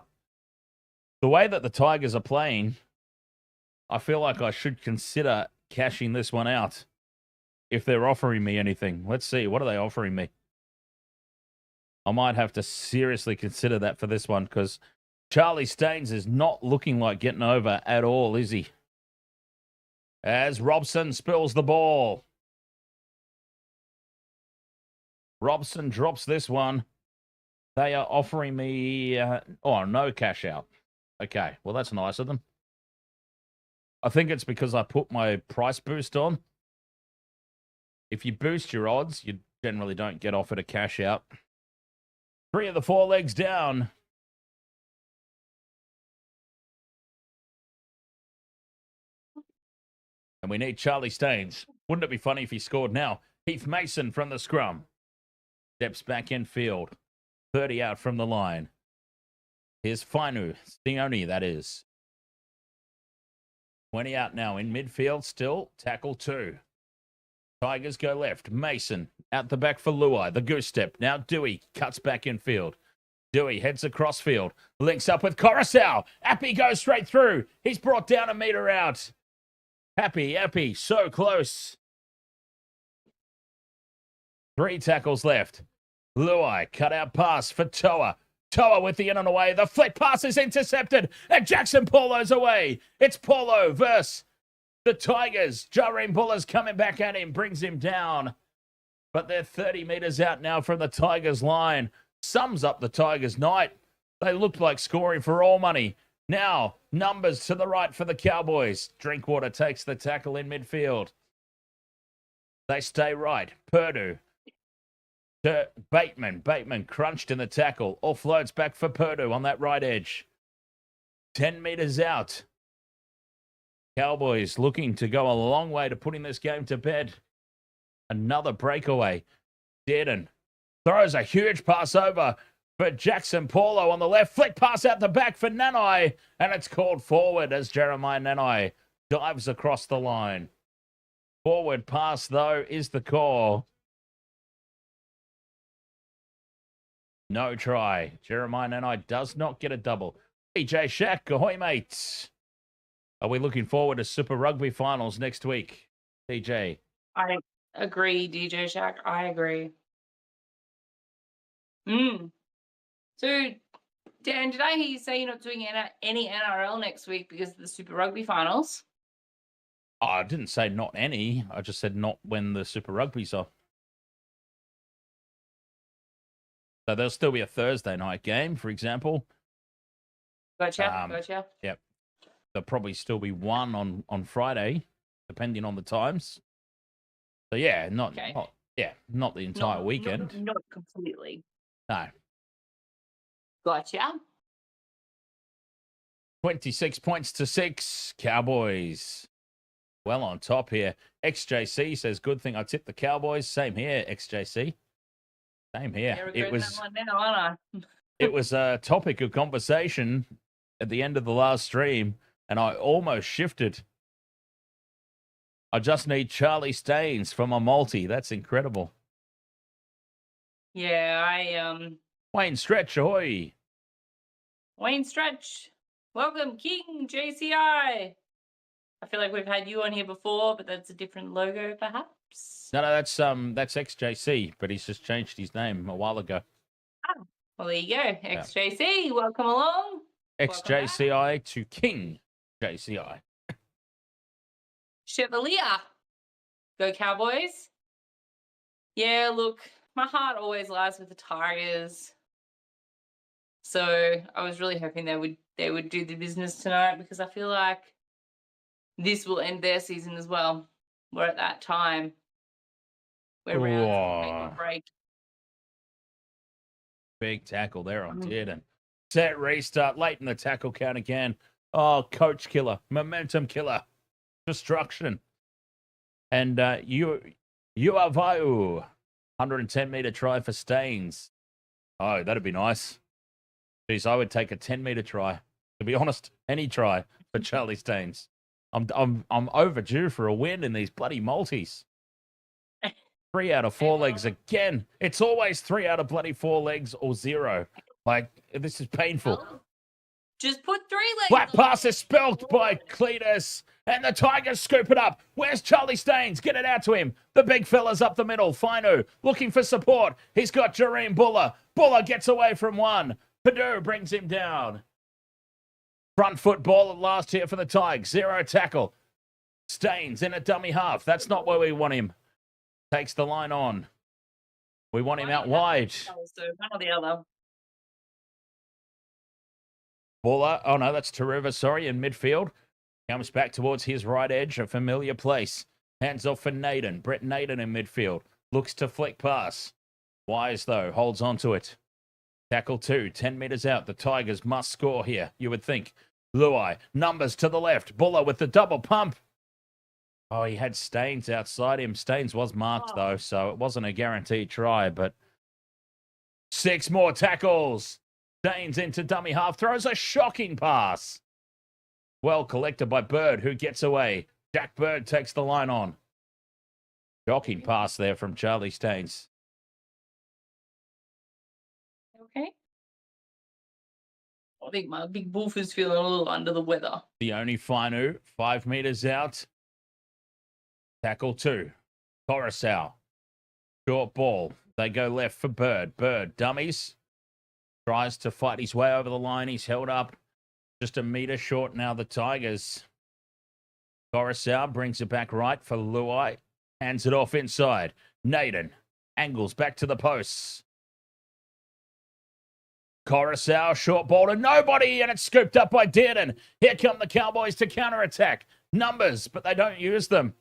The way that the Tigers are playing, I feel like I should consider cashing this one out if they're offering me anything. Let's see. What are they offering me? I might have to seriously consider that for this one because Charlie Staines is not looking like getting over at all, is he? As Robson spills the ball. Robson drops this one. They are offering me... no cash out. Okay, well, that's nice of them. I think it's because I put my price boost on. If you boost your odds, you generally don't get offered a cash out. 3 of the 4 legs down. And we need Charlie Staines. Wouldn't it be funny if he scored now? Heath Mason from the scrum. Steps back in field. 30 out from the line. Here's Fainu. Stioni, that is. 20 out now in midfield still. Tackle 2. Tigers go left. Mason out the back for Luai. The goose step. Now Dewey cuts back in field. Dewey heads across field. Links up with Coruscant. Appy goes straight through. He's brought down a metre out. Appy, so close. 3 tackles left. Luai, cut out pass for Toa. Toa with the in and away. The flick pass is intercepted. And Jackson Paulo's away. It's Paulo versus the Tigers. Jareen Buller's coming back at him. Brings him down. But they're 30 metres out now from the Tigers line. Sums up the Tigers' night. They looked like scoring for all money. Now, numbers to the right for the Cowboys. Drinkwater takes the tackle in midfield. They stay right. Purdue. To Bateman. Bateman crunched in the tackle. Offloads back for Purdue on that right edge. 10 metres out. Cowboys looking to go a long way to putting this game to bed. Another breakaway. Dearden throws a huge pass over for Jackson Paulo on the left. Flick pass out the back for Nanai. And it's called forward as Jeremiah Nanai dives across the line. Forward pass, though, is the call. No try. Jeremiah Nanai does not get a double. DJ Shack, ahoy, mates. Are we looking forward to Super Rugby finals next week? DJ. I agree, DJ Shack. I agree. So, Dan, did I hear you say you're not doing any NRL next week because of the Super Rugby finals? Oh, I didn't say not any. I just said not when the Super Rugby's off. So there'll still be a Thursday night game, for example. Gotcha. Yep. There'll probably still be one on Friday, depending on the times. So yeah, not the entire weekend. Not completely. No. Gotcha. 26 points to 6. Cowboys. Well on top here. XJC says, good thing I tipped the Cowboys. Same here, XJC. Same here. Yeah, it was that one now, aren't I? It was a topic of conversation at the end of the last stream, and I almost shifted I just need Charlie Staines for my multi. That's incredible. Yeah, Wayne Stretch, ahoy. Wayne Stretch. Welcome, King JCI. I feel like we've had you on here before, but that's a different logo, perhaps. No, that's XJC, but he's just changed his name a while ago. Well, there you go. XJC, welcome along. XJCI to King JCI. Chevalier. Go Cowboys. Yeah, look, my heart always lies with the Tigers. So I was really hoping they would do the business tonight, because I feel like this will end their season as well. We're at that time where rounds make or break. Big tackle there on Dearden. Set restart late in the tackle count again. Oh, coach killer, momentum killer, destruction. And you are Vaiu, 110-meter try for Staines. Oh, that'd be nice. Geez, I would take a 10-meter try. To be honest, any try for Charlie Staines. I'm overdue for a win in these bloody multis. 3 out of 4 legs again. It's always 3 out of bloody 4 legs or 0. Like, this is painful. Just put 3 legs. Flat pass is spelt by Cletus. And the Tigers scoop it up. Where's Charlie Staines? Get it out to him. The big fella's up the middle. Finu looking for support. He's got Jareem Buller. Buller gets away from one. Purdue brings him down. Front foot ball at last here for the Tigers. 0 tackle. Staines in a dummy half. That's not where we want him. Takes the line on. We want him out wide. So one or the other. Buller. Oh, no, that's Taruva, sorry, in midfield. Comes back towards his right edge, a familiar place. Hands off for Naden. Brett Naden in midfield. Looks to flick pass. Wise, though, holds on to it. Tackle 2, 10 metres out. The Tigers must score here, you would think. Luai, numbers to the left. Buller with the double pump. Oh, he had Staines outside him. Staines was marked, though, so it wasn't a guaranteed try, but 6 more tackles. Staines into dummy half, throws a shocking pass. Well collected by Bird, who gets away. Jack Bird takes the line on. Shocking pass there from Charlie Staines. Okay. I think my big wolf is feeling a little under the weather. The only Finu, 5 metres out. Tackle 2. Coruscant. Short ball. They go left for Bird. Bird, dummies. Tries to fight his way over the line. He's held up. Just a metre short now, the Tigers. Coruscant brings it back right for Luai. Hands it off inside. Naden angles back to the posts. Coruscant, short ball to nobody, and it's scooped up by Dearden. Here come the Cowboys to counterattack. Numbers, but they don't use them.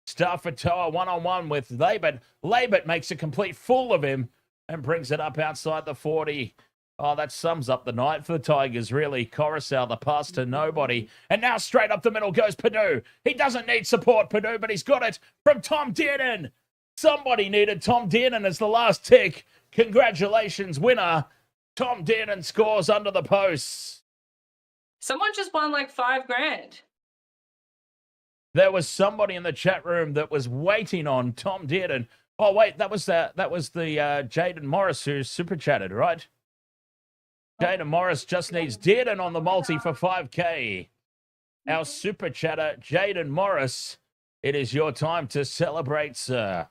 Staffatoa one-on-one with Labert. Labert makes a complete fool of him and brings it up outside the 40. Oh, that sums up the night for the Tigers, really. Coruscant, the pass to nobody. And now straight up the middle goes Purdue. He doesn't need support, Purdue, but he's got it from Tom Dearden. Somebody needed Tom Dearden as the last tick. Congratulations, winner. Tom Dearden scores under the posts. Someone just won like $5,000. There was somebody in the chat room that was waiting on Tom Dearden. Oh, wait, that was the Jaden Morris who super chatted, right? Jaden Morris just needs Dearden on the multi for 5K. Our super chatter, Jaden Morris, it is your time to celebrate, sir.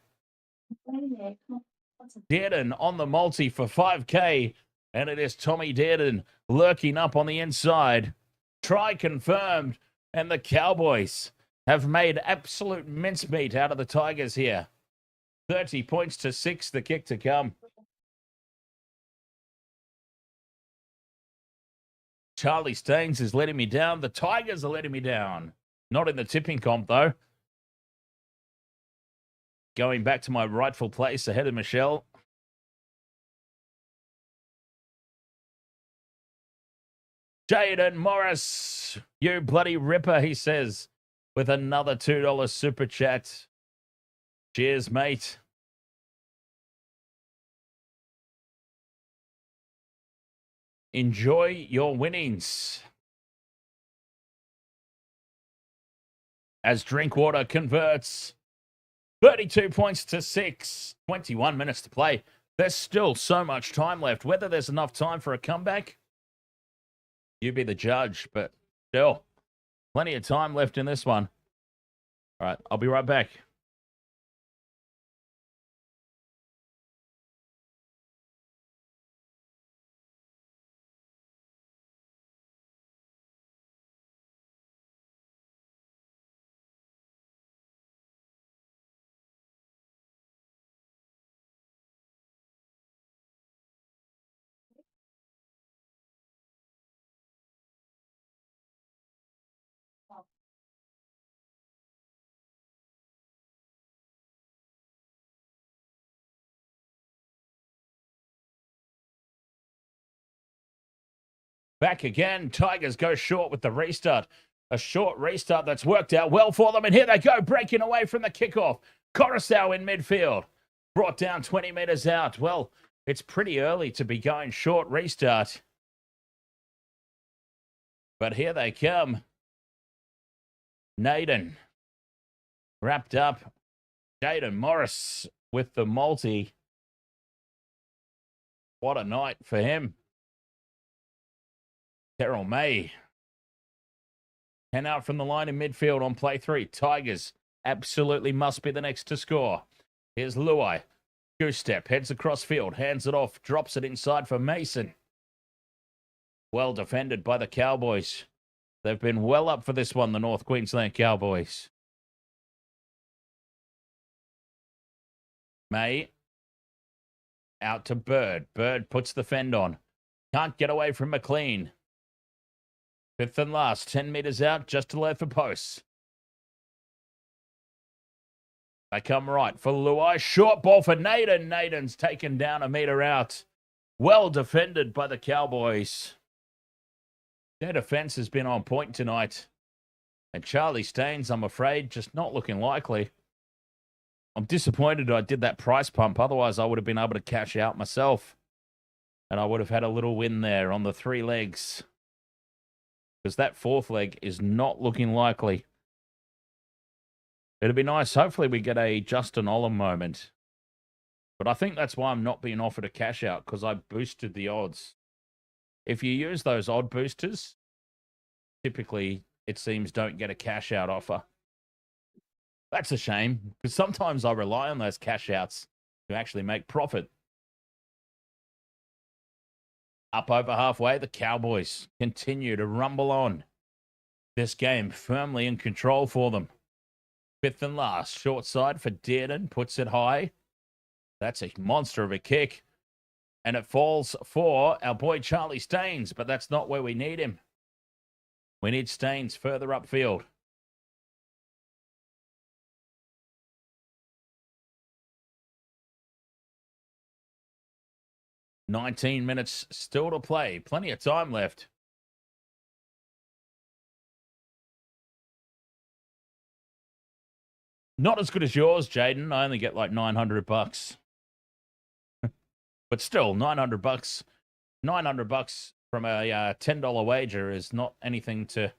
Dearden on the multi for 5K, and it is Tommy Dearden lurking up on the inside. Try confirmed, and the Cowboys have made absolute mincemeat out of the Tigers here. 30 points to 6, the kick to come. Charlie Staines is letting me down. The Tigers are letting me down. Not in the tipping comp, though. Going back to my rightful place ahead of Michelle. Jaden Morris, you bloody ripper, he says, with another $2 super chat. Cheers, mate. Enjoy your winnings. as Drinkwater converts 32 points to 6. 21 minutes to play. There's still so much time left. Whether there's enough time for a comeback, you be the judge, but still, plenty of time left in this one. All right, I'll be right back. Back again. Tigers go short with the restart. A short restart that's worked out well for them. And here they go, breaking away from the kickoff. Coruscant in midfield. Brought down 20 metres out. Well, it's pretty early to be going short restart. But here they come. Naden wrapped up. Jaden Morris with the multi. What a night for him. Terrell May. 10 out from the line in midfield on play 3. Tigers absolutely must be the next to score. Here's Luai. Goose step, heads across field, hands it off, drops it inside for Mason. Well defended by the Cowboys. They've been well up for this one, the North Queensland Cowboys. May. Out to Bird. Bird puts the fend on. Can't get away from McLean. Fifth and last, 10 metres out, just to left for posts. They come right for Luai. Short ball for Naden. Naden's taken down a metre out. Well defended by the Cowboys. Their defence has been on point tonight. And Charlie Staines, I'm afraid, just not looking likely. I'm disappointed I did that price pump. Otherwise, I would have been able to cash out myself. And I would have had a little win there on the 3 legs. Because that 4th leg is not looking likely. It'd be nice. Hopefully we get a Justin Olam moment. But I think that's why I'm not being offered a cash out, because I boosted the odds. If you use those odd boosters, typically, it seems, don't get a cash out offer. That's a shame, because sometimes I rely on those cash outs to actually make profit. Up over halfway, the Cowboys continue to rumble on. This game firmly in control for them. 5th and last, short side for Dearden, puts it high. That's a monster of a kick. And it falls for our boy Charlie Staines, but that's not where we need him. We need Staines further upfield. "19 minutes still to play. Plenty of time left. Not as good as yours, Jaden. I only get like $900. But still, $900. $900 from a $10 wager is not anything to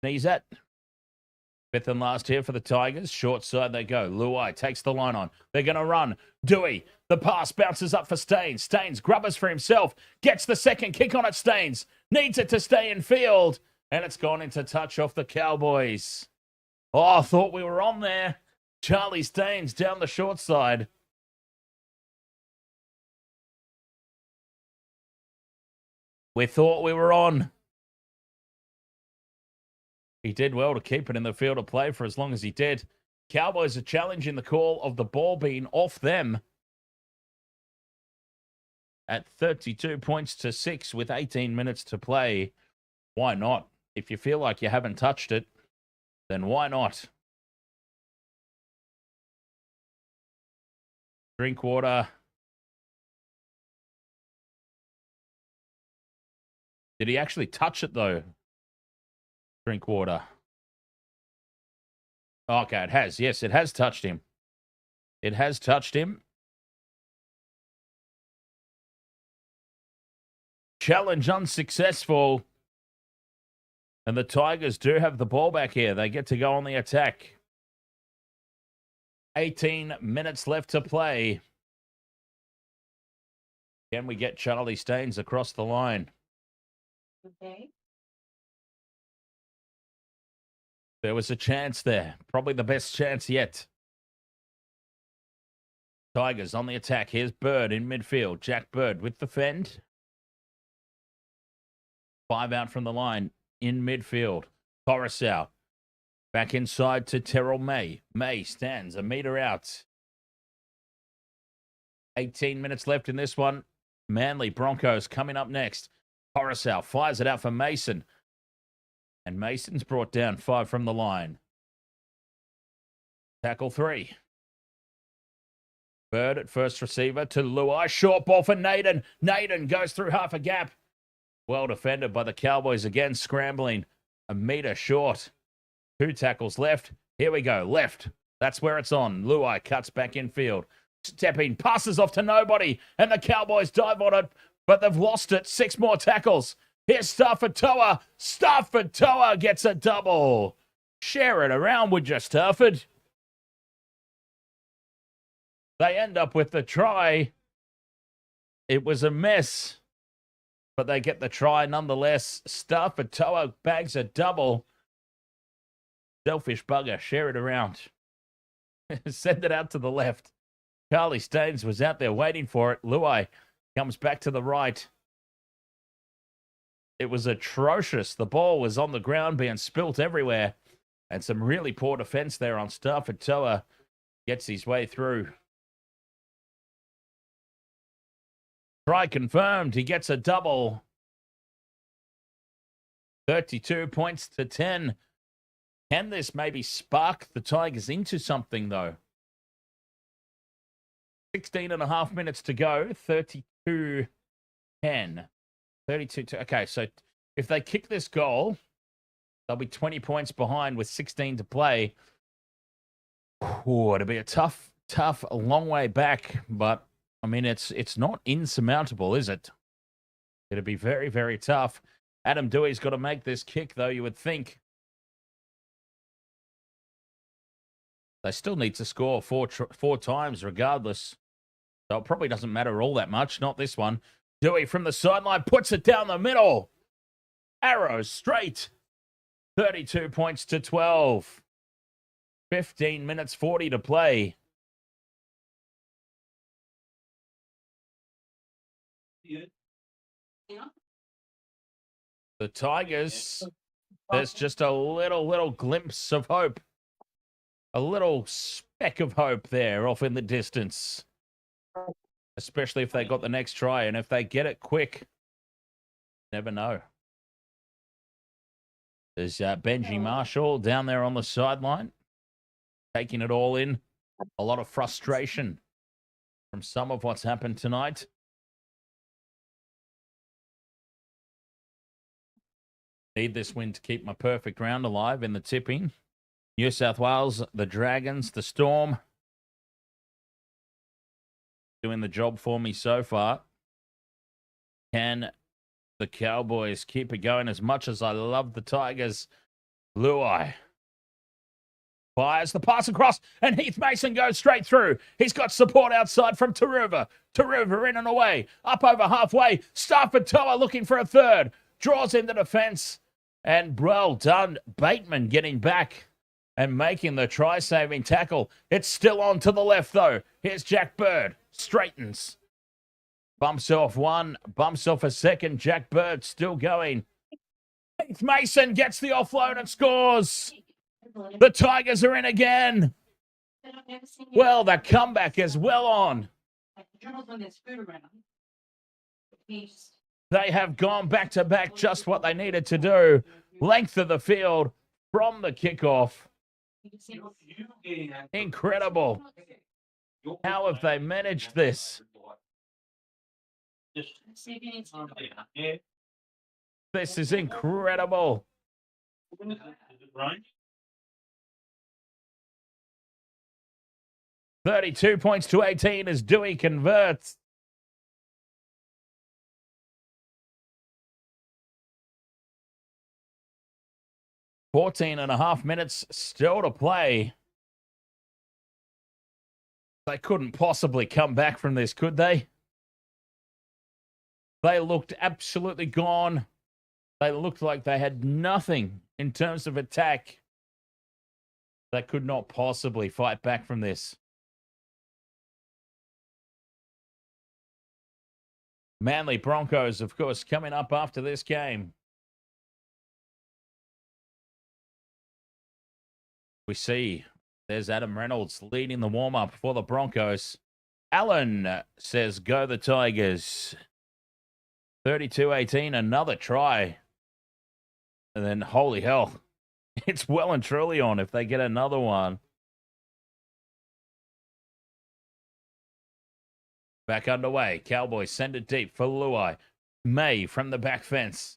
sneeze at. 5th and last here for the Tigers. Short side they go. Luai takes the line on. They're going to run. Dewey. The pass bounces up for Staines. Staines grubbers for himself. Gets the second kick on it, Staines. Needs it to stay in field. And it's gone into touch off the Cowboys. Oh, I thought we were on there. Charlie Staines down the short side. We thought we were on. He did well to keep it in the field of play for as long as he did. Cowboys are challenging the call of the ball being off them at 32 points to 6 with 18 minutes to play. Why not? If you feel like you haven't touched it, then why not? Drinkwater. Did he actually touch it, though? Drinkwater. Okay, it has. Yes, it has touched him. It has touched him. Challenge unsuccessful. And the Tigers do have the ball back here. They get to go on the attack. 18 minutes left to play. Can we get Charlie Staines across the line? Okay. There was a chance there. Probably the best chance yet. Tigers on the attack. Here's Bird in midfield. Jack Bird with the fend. 5 out from the line in midfield. Coruscant back inside to Terrell May. May stands a metre out. 18 minutes left in this one. Manly Broncos coming up next. Coruscant fires it out for Mason. And Mason's brought down 5 from the line. Tackle 3. Bird at first receiver to Luai. Short ball for Naden. Naden goes through half a gap. Well defended by the Cowboys again, scrambling a metre short. 2 tackles left. Here we go. Left. That's where it's on. Luai cuts back in field. Stepping, passes off to nobody. And the Cowboys dive on it, but they've lost it. 6 more tackles. Here's Stafford Toa. Stafford Toa gets a double. Share it around, would you, Stafford? They end up with the try. It was a mess, but they get the try nonetheless. Stafford Toa bags a double. Selfish bugger. Share it around. Send it out to the left. Charlie Staines was out there waiting for it. Luai comes back to the right. It was atrocious. The ball was on the ground being spilt everywhere. And some really poor defense there on Stafford Toa. Gets his way through. Try confirmed. He gets a double. 32 points to 10. Can this maybe spark the Tigers into something, though? 16 and a half minutes to go. 32-10. 32. Okay, so if they kick this goal, they'll be 20 points behind with 16 to play. Ooh, it'll be a tough, long way back. But, I mean, it's not insurmountable, is it? It'll be very, very tough. Adam Dewey's got to make this kick, though, you would think. They still need to score four times regardless. So it probably doesn't matter all that much. Not this one. Dewey from the sideline puts it down the middle. Arrows straight. 32 points to 12. 15 minutes 40 to play. The Tigers, there's just a little glimpse of hope. A little speck of hope there off in the distance. Especially if they got the next try. And if they get it quick, never know. There's Benji Marshall down there on the sideline. Taking it all in. A lot of frustration from some of what's happened tonight. Need this win to keep my perfect round alive in the tipping. New South Wales, the Dragons, the Storm. Doing the job for me so far. Can the Cowboys keep it going as much as I love the Tigers? Luai fires the pass across, and Heath Mason goes straight through. He's got support outside from Taruva. Taruva in and away. Up over halfway. Stafford Toa looking for a third. Draws in the defense. And well done. Bateman getting back and making the try-saving tackle. It's still on to the left, though. Here's Jack Bird. Straightens. Bumps off one. Bumps off a second. Jack Bird still going. Heath Mason gets the offload and scores. The Tigers are in again. Well, the comeback is well on. They have gone back-to-back, just what they needed to do. Length of the field from the kickoff. Incredible. How have they managed this? This is incredible. 32 points to 18 as Dewey converts. 14 and a half minutes still to play. They couldn't possibly come back from this, could they? They looked absolutely gone. They looked like they had nothing in terms of attack. They could not possibly fight back from this. Manly Broncos, of course, coming up after this game. We see there's Adam Reynolds leading the warm-up for the Broncos. Allen says, go the Tigers. 32-18, another try. And then, holy hell, it's well and truly on if they get another one. Back underway. Cowboys send it deep for Luai. May from the back fence.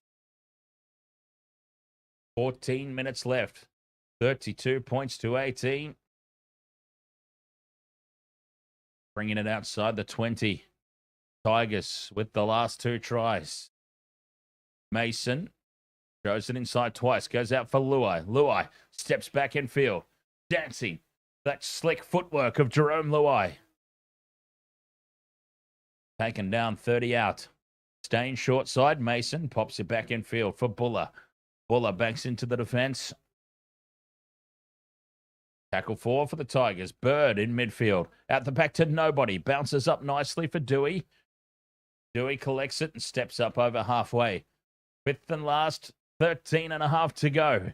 14 minutes left. 32 points to 18. Bringing it outside the 20. Tigers with the last two tries. Mason goes it inside twice. Goes out for Luai. Luai steps back in field. Dancing. That slick footwork of Jerome Luai. Taken down 30 out. Staying short side. Mason pops it back in field for Buller. Buller backs into the defense. Tackle 4 for the Tigers. Bird in midfield. Out the back to nobody. Bounces up nicely for Dewey. Dewey collects it and steps up over halfway. Fifth and last. 13 and a half to go.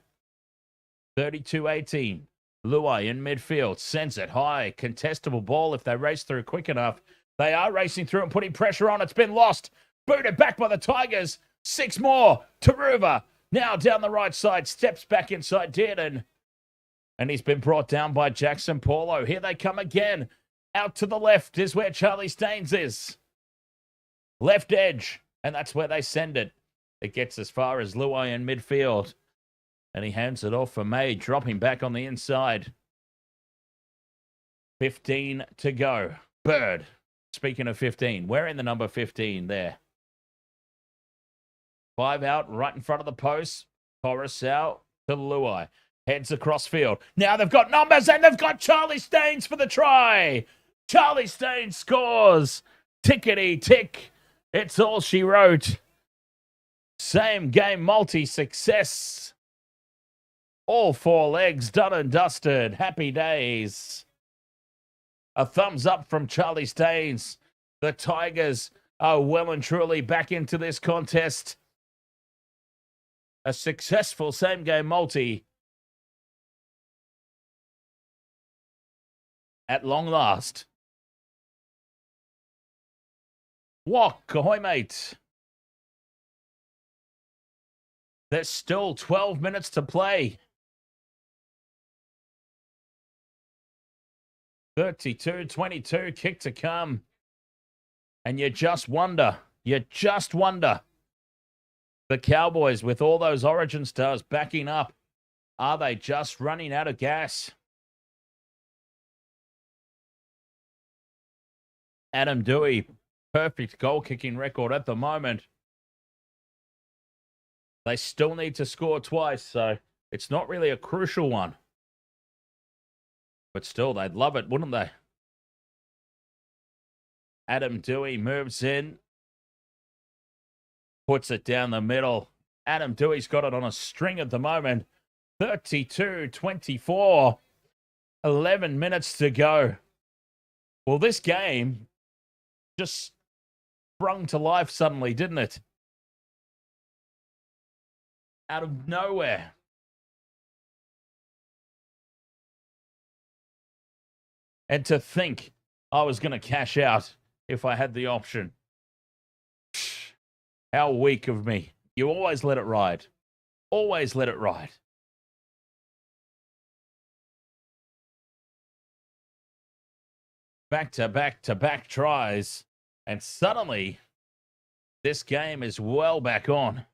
32-18. Luai in midfield. Sends it high. Contestable ball if they race through quick enough. They are racing through and putting pressure on. It's been lost. Booted back by the Tigers. 6 more. Taruva now down the right side. Steps back inside Dearden. And he's been brought down by Jackson Paulo. Here they come again. Out to the left is where Charlie Staines is. Left edge. And that's where they send it. It gets as far as Luai in midfield. And he hands it off for May, dropping back on the inside. 15 to go. Bird. Speaking of 15, wearing the number 15 there. 5 out, right in front of the post. Coruscant to Luai. Heads across field. Now they've got numbers and they've got Charlie Staines for the try. Charlie Staines scores. Tickety tick. It's all she wrote. Same game multi-success. All 4 legs done and dusted. Happy days. A thumbs up from Charlie Staines. The Tigers are well and truly back into this contest. A successful same-game multi. At long last. Walk, ahoy, mate. There's still 12 minutes to play. 32-22, kick to come. And you just wonder, the Cowboys with all those Origin stars backing up, are they just running out of gas? Adam Dewey, perfect goal-kicking record at the moment. They still need to score twice, so it's not really a crucial one. But still, they'd love it, wouldn't they? Adam Dewey moves in. Puts it down the middle. Adam Dewey's got it on a string at the moment. 32-24. 11 minutes to go. Well, this game just sprung to life suddenly, didn't it? Out of nowhere. And to think I was going to cash out if I had the option. How weak of me. You always let it ride. Always let it ride. Back to back to back tries. And suddenly, this game is well back on.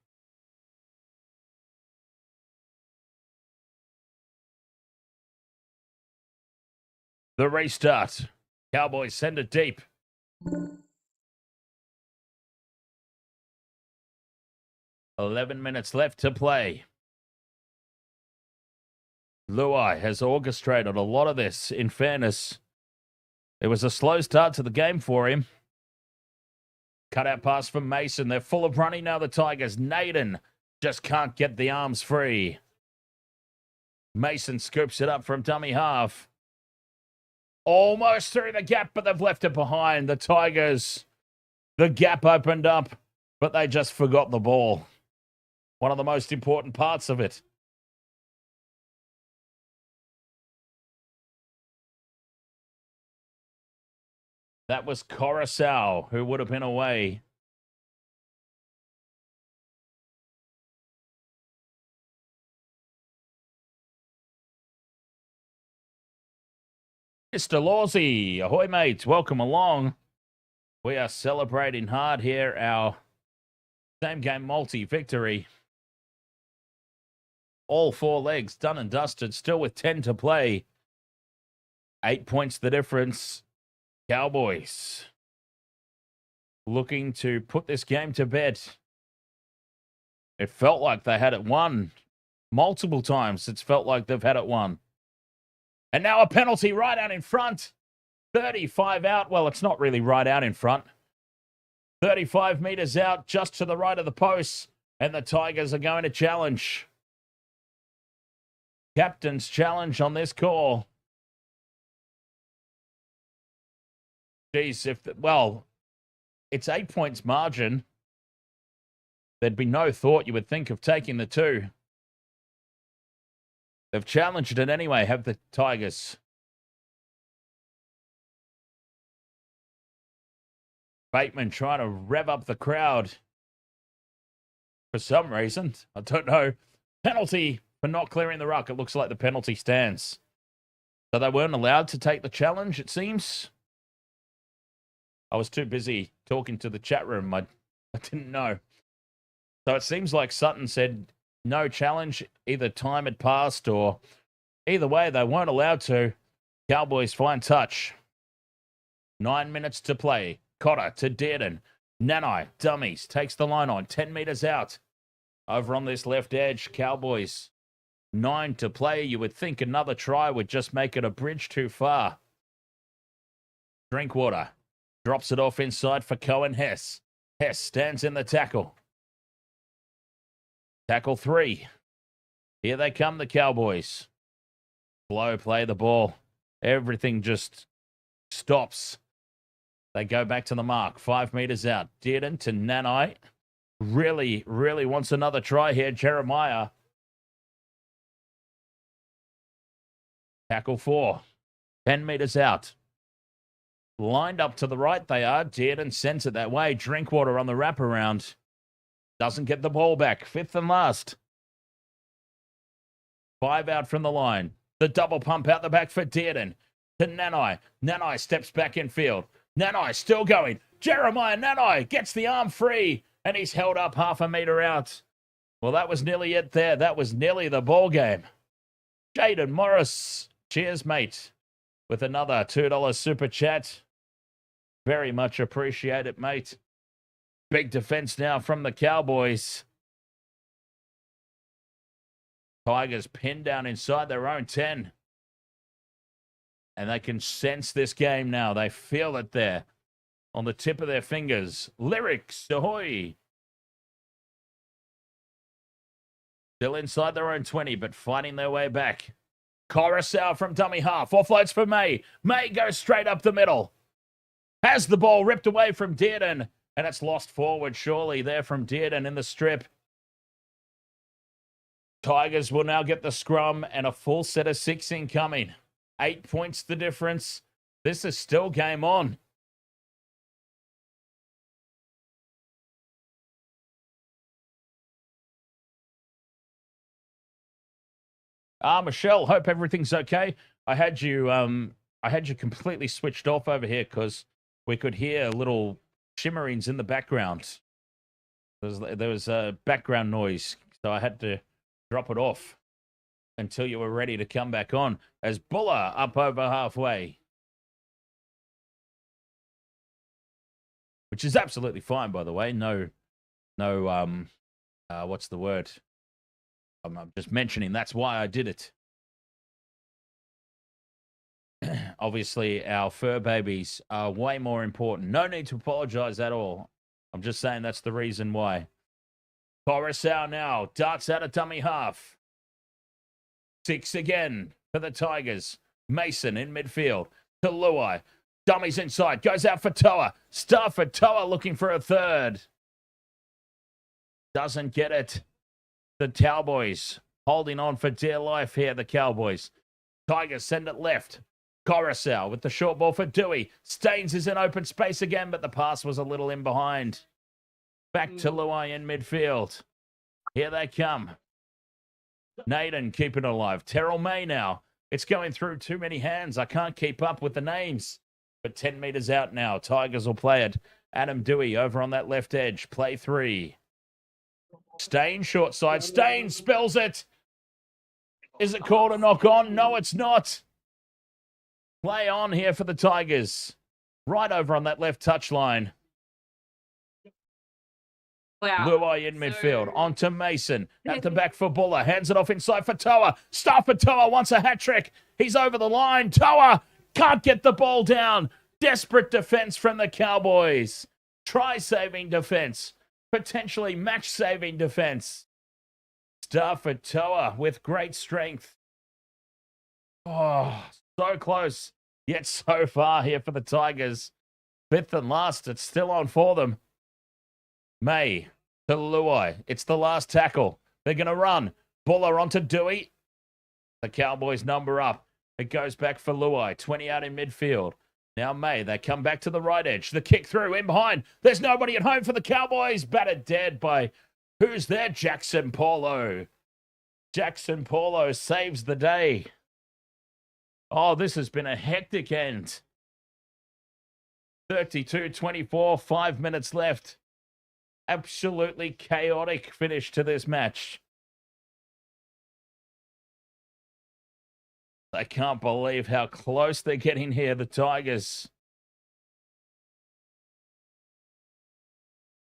The restart. Cowboys send it deep. "11 minutes left to play. Luai has orchestrated a lot of this. In fairness, it was a slow start to the game for him. Cutout pass from Mason. They're full of running now, the Tigers. Naden just can't get the arms free. Mason scoops it up from dummy half. Almost through the gap, but they've left it behind. The Tigers, the gap opened up, but they just forgot the ball. One of the most important parts of it. That was Coruscant, who would have been away. Mr. Lawsy, ahoy mates, welcome along. We are celebrating hard here, our same game multi victory. All 4 legs done and dusted, still with 10 to play. 8 points the difference. Cowboys looking to put this game to bed. It felt like they had it won. Multiple times it's felt like they've had it won. And now a penalty right out in front. 35 out. Well, it's not really right out in front. 35 metres out, just to the right of the post. And the Tigers are going to challenge. Captain's challenge on this call. Geez, it's 8 points margin. There'd be no thought you would think of taking the 2. They've challenged it anyway, have the Tigers. Bateman trying to rev up the crowd. For some reason, I don't know. Penalty for not clearing the ruck. It looks like the penalty stands. So they weren't allowed to take the challenge, it seems. I was too busy talking to the chat room. I didn't know. So it seems like Sutton said no challenge. Either time had passed or either way, they weren't allowed to. Cowboys fine touch. 9 minutes to play. Cotter to Dearden. Nanai, dummies, takes the line on. 10 metres out. Over on this left edge, Cowboys. 9 to play. You would think another try would just make it a bridge too far. Drinkwater. Drops it off inside for Cohen Hess. Hess stands in the tackle. Tackle 3. Here they come, the Cowboys. Slow play the ball. Everything just stops. They go back to the mark. 5 metres out. Dearden to Nanai. Really, really wants another try here. Jeremiah. Tackle 4. 10 metres out. Lined up to the right they are. Dearden sends it that way. Drinkwater on the wraparound. Doesn't get the ball back. 5th and last. 5 out from the line. The double pump out the back for Dearden. To Nanai. Nanai steps back in field. Nanai still going. Jeremiah Nanai gets the arm free. And he's held up half a metre out. Well, that was nearly it there. That was nearly the ball game. Jaden Morris. Cheers, mate. With another $2 super chat. Very much appreciate it, mate. Big defense now from the Cowboys. Tigers pinned down inside their own 10. And they can sense this game now. They feel it there on the tip of their fingers. Lyrics, ahoy. Still inside their own 20, but fighting their way back. Coruscant from dummy half. Offloads for May. May goes straight up the middle. Has the ball ripped away from Dearden. And it's lost forward, surely, there from Dearden in the strip. Tigers will now get the scrum and a full set of 6 incoming. 8 points the difference. This is still game on. Michelle, hope everything's okay. I had you completely switched off over here because we could hear little shimmerings in the background. There was a background noise, so I had to drop it off until you were ready to come back on. As Buller up over halfway, which is absolutely fine, by the way. No, what's the word? I'm just mentioning that's why I did it. obviously our fur babies are way more important. No need to apologize at all. I'm just saying that's the reason why. Coruscant now darts out a dummy half. 6 again for the Tigers. Mason in midfield to Luai. Dummies inside. Goes out for Toa. Star for Toa looking for a third. Doesn't get it. The Cowboys holding on for dear life here, the Cowboys. Tigers send it left. Coruscant with the short ball for Dewey. Staines is in open space again, but the pass was a little in behind. Back to Luai in midfield. Here they come. Naden keeping it alive. Terrell May now. It's going through too many hands. I can't keep up with the names. But 10 meters out now. Tigers will play it. Adam Dewey over on that left edge. Play 3. Staines short side. Staines spells it. Is it called a knock on? No, it's not. Play on here for the Tigers. Right over on that left touchline. Wow. Luai in midfield. On to Mason. At the back for Buller. Hands it off inside for Toa. Star for Toa wants a hat trick. He's over the line. Toa can't get the ball down. Desperate defense from the Cowboys. Try-saving defense. Potentially match-saving defense. Star for Toa with great strength. Oh, so close, yet so far here for the Tigers. 5th and last, it's still on for them. May to Luai. It's the last tackle. They're going to run. Buller onto Dewey. The Cowboys number up. It goes back for Luai. 20 out in midfield. Now May, they come back to the right edge. The kick through in behind. There's nobody at home for the Cowboys. Battered dead by, who's there? Jackson Paulo. Jackson Paulo saves the day. Oh, this has been a hectic end. 32-24, 5 minutes left. Absolutely chaotic finish to this match. I can't believe how close they're getting here, the Tigers.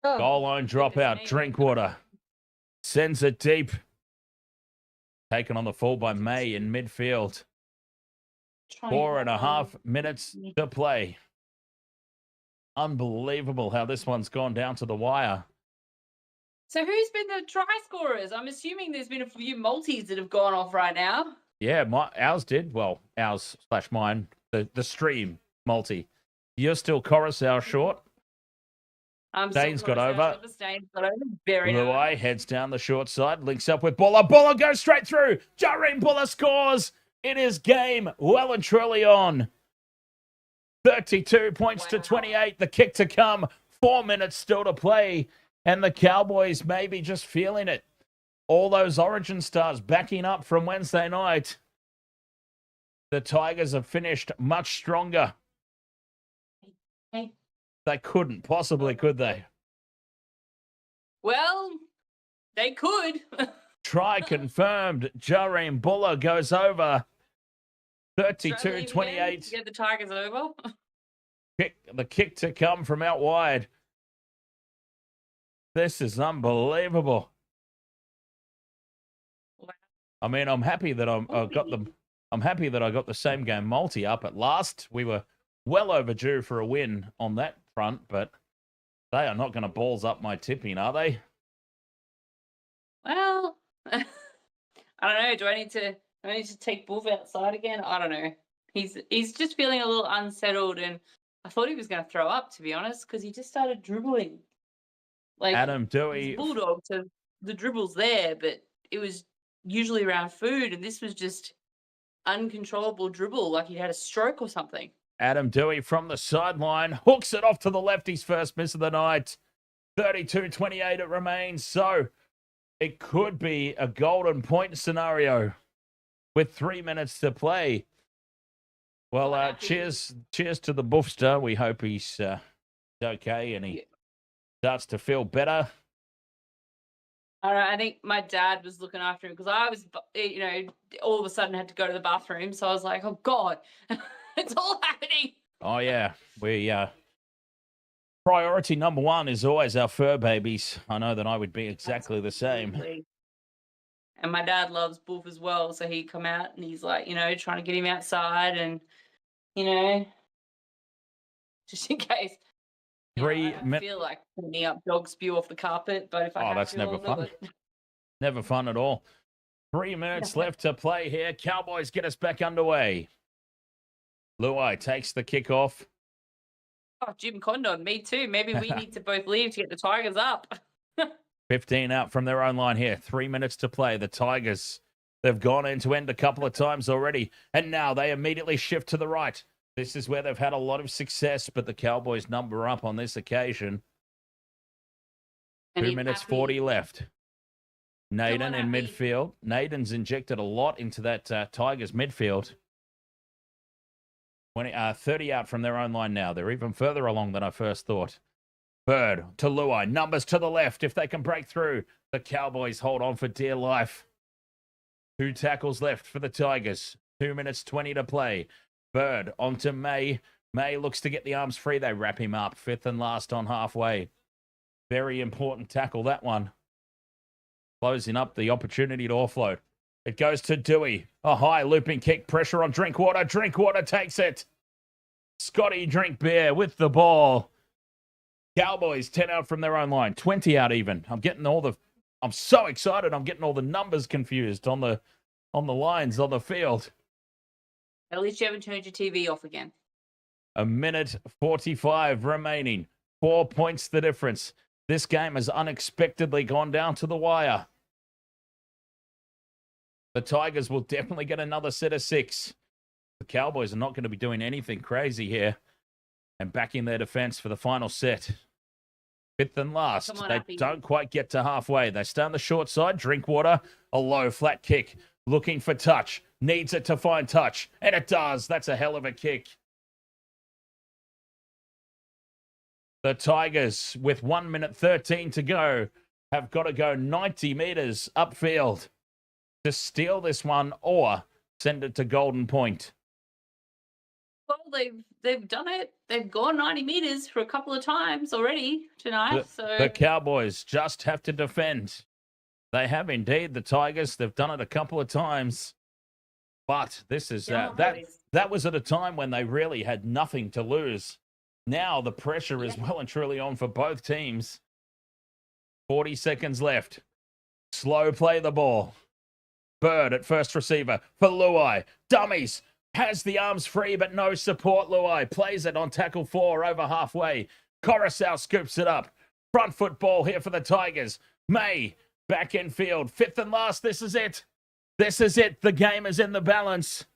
Oh, Goal line dropout, Drinkwater. Sends it deep. Taken on the full by May in midfield. 4.5 minutes to play. Unbelievable how this one's gone down to the wire. So who's been the try scorers? I'm assuming there's been a few multis that have gone off right now. Yeah, ours did. Well, ours/mine. The stream multi. You're still Coruscant short. Staines got over. Luai heads down the short side. Links up with Buller. Buller goes straight through. Jareen Buller scores. It is game well and truly on. 32 points to 28. The kick to come. 4 minutes still to play. And the Cowboys maybe just feeling it. All those Origin stars backing up from Wednesday night. The Tigers have finished much stronger. They couldn't possibly, could they? Well, they could. Try confirmed. Jareen Buller goes over. 32-28. Get the Tigers over. The kick to come from out wide. This is unbelievable. I mean, I'm happy that I'm happy that I got the same game multi up at last. We were well overdue for a win on that front, but they are not going to balls up my tipping, are they? Well, I don't know. Do I need to take Wolf outside again? I don't know. He's just feeling a little unsettled, and I thought he was going to throw up, to be honest, because he just started dribbling. Like Adam Dewey, bulldog. So the dribble's there, but it was usually around food, and this was just uncontrollable dribble, like he had a stroke or something. Adam Dewey from the sideline hooks it off to the lefty's first miss of the night. 32-28 it remains. So it could be a golden point scenario with 3 minutes to play. Well, cheers to the Buffster. We hope he's okay and he starts to feel better. All right, I think my dad was looking after him because I was, all of a sudden had to go to the bathroom. So I was like, oh, God, it's all happening. Oh, yeah. Priority number one is always our fur babies. I know that I would be exactly the same. And my dad loves Buff as well. So he'd come out and he's like, trying to get him outside. And you know, just in case. You know, 3 I minutes. feel like cleaning up dog spew off the carpet, but if I Oh, have that's to, never I'll do fun. it. Never fun at all. 3 minutes left to play here. Cowboys get us back underway. Luai takes the kickoff. Oh, Jim Condon, me too. Maybe we need to both leave to get the Tigers up. 15 out from their own line here. 3 minutes to play. The Tigers, they've gone end to end a couple of times already, and now they immediately shift to the right. This is where they've had a lot of success, but the Cowboys number up on this occasion. And 2 he's minutes, happy. 40 left. Naden in happy. midfield. Naden's injected a lot into that Tigers midfield. 30 out from their own line now. They're even further along than I first thought. Bird to Luai. Numbers to the left. If they can break through, the Cowboys hold on for dear life. 2 tackles left for the Tigers. 2 minutes, 20 to play. Bird onto May. May looks to get the arms free. They wrap him up. 5th and last on halfway. Very important tackle, that one. Closing up the opportunity to offload. It goes to Dewey. A high looping kick. Pressure on Drinkwater. Drinkwater takes it. Scotty Drinkbeer with the ball. Cowboys 10 out from their own line. 20 out even. I'm so excited. I'm getting all the numbers confused on the lines on the field. At least you haven't turned your TV off again. 1 minute 45 remaining. 4 points the difference. This game has unexpectedly gone down to the wire. The Tigers will definitely get another set of 6. The Cowboys are not going to be doing anything crazy here. And backing their defense for the final set. 5th and last. Come on, They Appy. don't quite get to halfway. They stay on the short side. Drinkwater, a low flat kick. Looking for touch. Needs it to find touch. And it does. That's a hell of a kick. The Tigers, with 1 minute 13 to go, have got to go 90 meters upfield to steal this one or send it to Golden Point. Well, they've done it. They've gone 90 meters for a couple of times already tonight. The Cowboys just have to defend. They have indeed. The Tigers, they've done it a couple of times. But this is that was at a time when they really had nothing to lose. Now the pressure is well and truly on for both teams. 40 seconds left. Slow play the ball. Bird at first receiver for Luai. Dummies. Has the arms free, but no support. Luai plays it on tackle 4 over halfway. Coruscant scoops it up. Front foot ball here for the Tigers. May, back in field. 5th and last. This is it. This is it. The game is in the balance.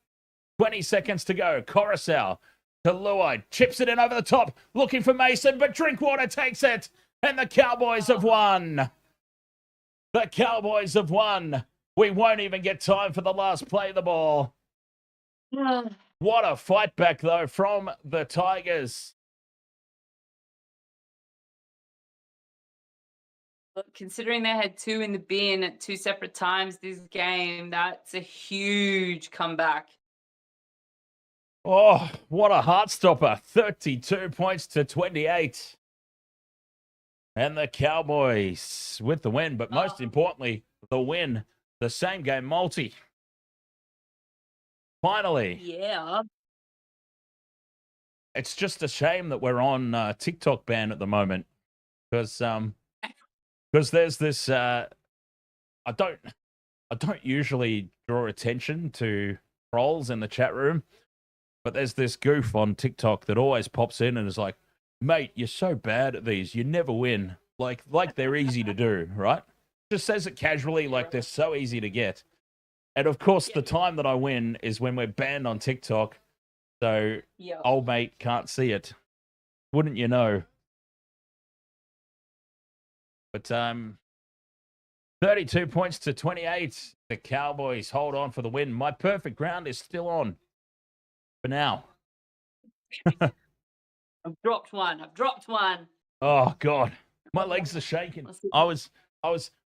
20 seconds to go. Coruscant to Luai. Chips it in over the top. Looking for Mason, but Drinkwater takes it. And the Cowboys have won. The Cowboys have won. We won't even get time for the last play of the ball. What a fight back, though, from the Tigers. Look, considering they had 2 in the bin at 2 separate times this game, that's a huge comeback. Oh, what a heart stopper. 32 points to 28. And the Cowboys with the win, but most importantly, the win, the same game multi. Finally. Yeah. It's just a shame that we're on TikTok ban at the moment because there's this I don't usually draw attention to trolls in the chat room, but there's this goof on TikTok that always pops in and is like, "Mate, you're so bad at these. You never win." Like they're easy to do, right? Just says it casually like they're so easy to get. And of course, the time that I win is when we're banned on TikTok. So old mate can't see it. Wouldn't you know? But 32 points to 28. The Cowboys hold on for the win. My perfect ground is still on for now. I've dropped one. Oh God, my legs are shaking.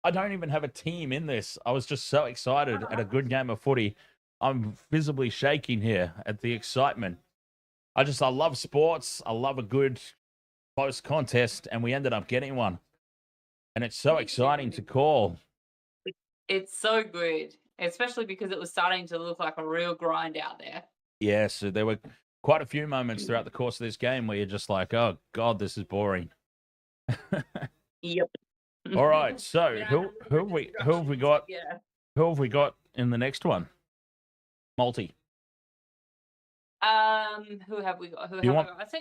I don't even have a team in this. I was just so excited at a good game of footy. I'm visibly shaking here at the excitement. I love sports. I love a good close contest, and we ended up getting one. And it's so exciting to call. It's so good, especially because it was starting to look like a real grind out there. Yeah, so there were quite a few moments throughout the course of this game where you're just like, oh God, this is boring. Yep. All right, so Yeah, who have we got? Yeah. Who have we got in the next one? Multi. Who have we got? Do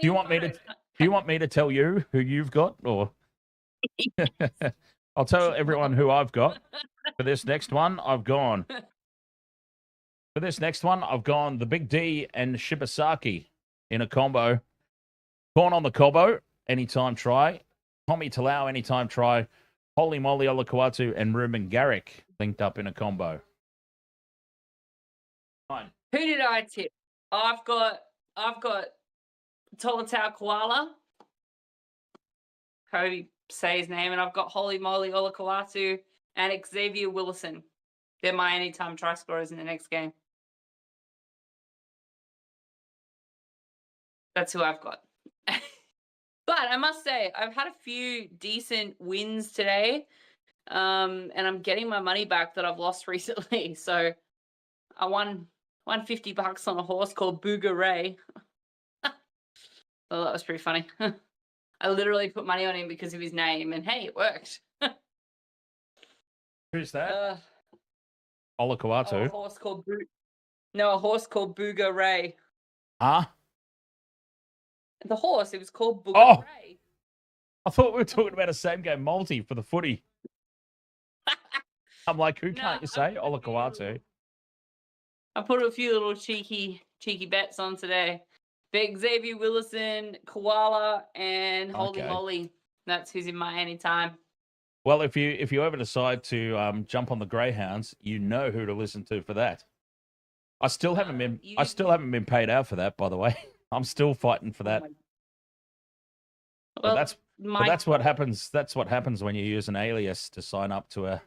you want me to tell you who you've got, or I'll tell everyone who I've got for this next one? For this next one, I've gone the Big D and Shibasaki in a combo. Corn on the Cobo, anytime try. Tommy Talau, anytime try. Holy Moly Olakawatu and Ruben Garrick linked up in a combo. Fine. Who did I tip? I've got Tolatau Koala. How do you say his name? And I've got Holy Moly Olakawatu and Xavier Willison. They're my anytime try scorers in the next game. That's who I've got. But I must say, I've had a few decent wins today. And I'm getting my money back that I've lost recently. So I won $50 on a horse called Booger Ray. Well, that was pretty funny. I literally put money on him because of his name, and hey, it worked. Who's that? A Olakawatu. horse called Booger Ray. Huh? The horse, it was called Booger Oh. Ray. I thought we were talking about a same game multi for the footy. I'm like, who can't you say? Olakawatu. I put a few little cheeky bets on today. Big Xavier Willison, Koala, and Holy Okay. Moly. That's who's in my anytime. Well, if you ever decide to jump on the Greyhounds, you know who to listen to for that. I still haven't been paid out for that, by the way. I'm still fighting for that. Well, But that's what happens. That's what happens when you use an alias to sign up to a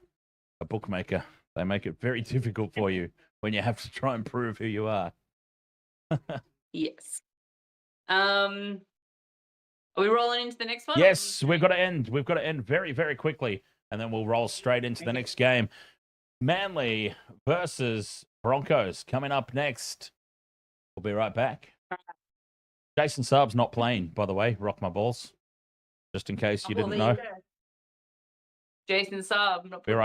bookmaker. They make it very difficult for you when you have to try and prove who you are. Yes. Are we rolling into the next one? Yes, we've got to end. We've got to end very, very quickly, and then we'll roll straight into the next game. Manly versus Broncos coming up next. We'll be right back. Jason Saab's not playing, by the way. Rock my balls. Just in case you didn't know. Jason Saab. Be right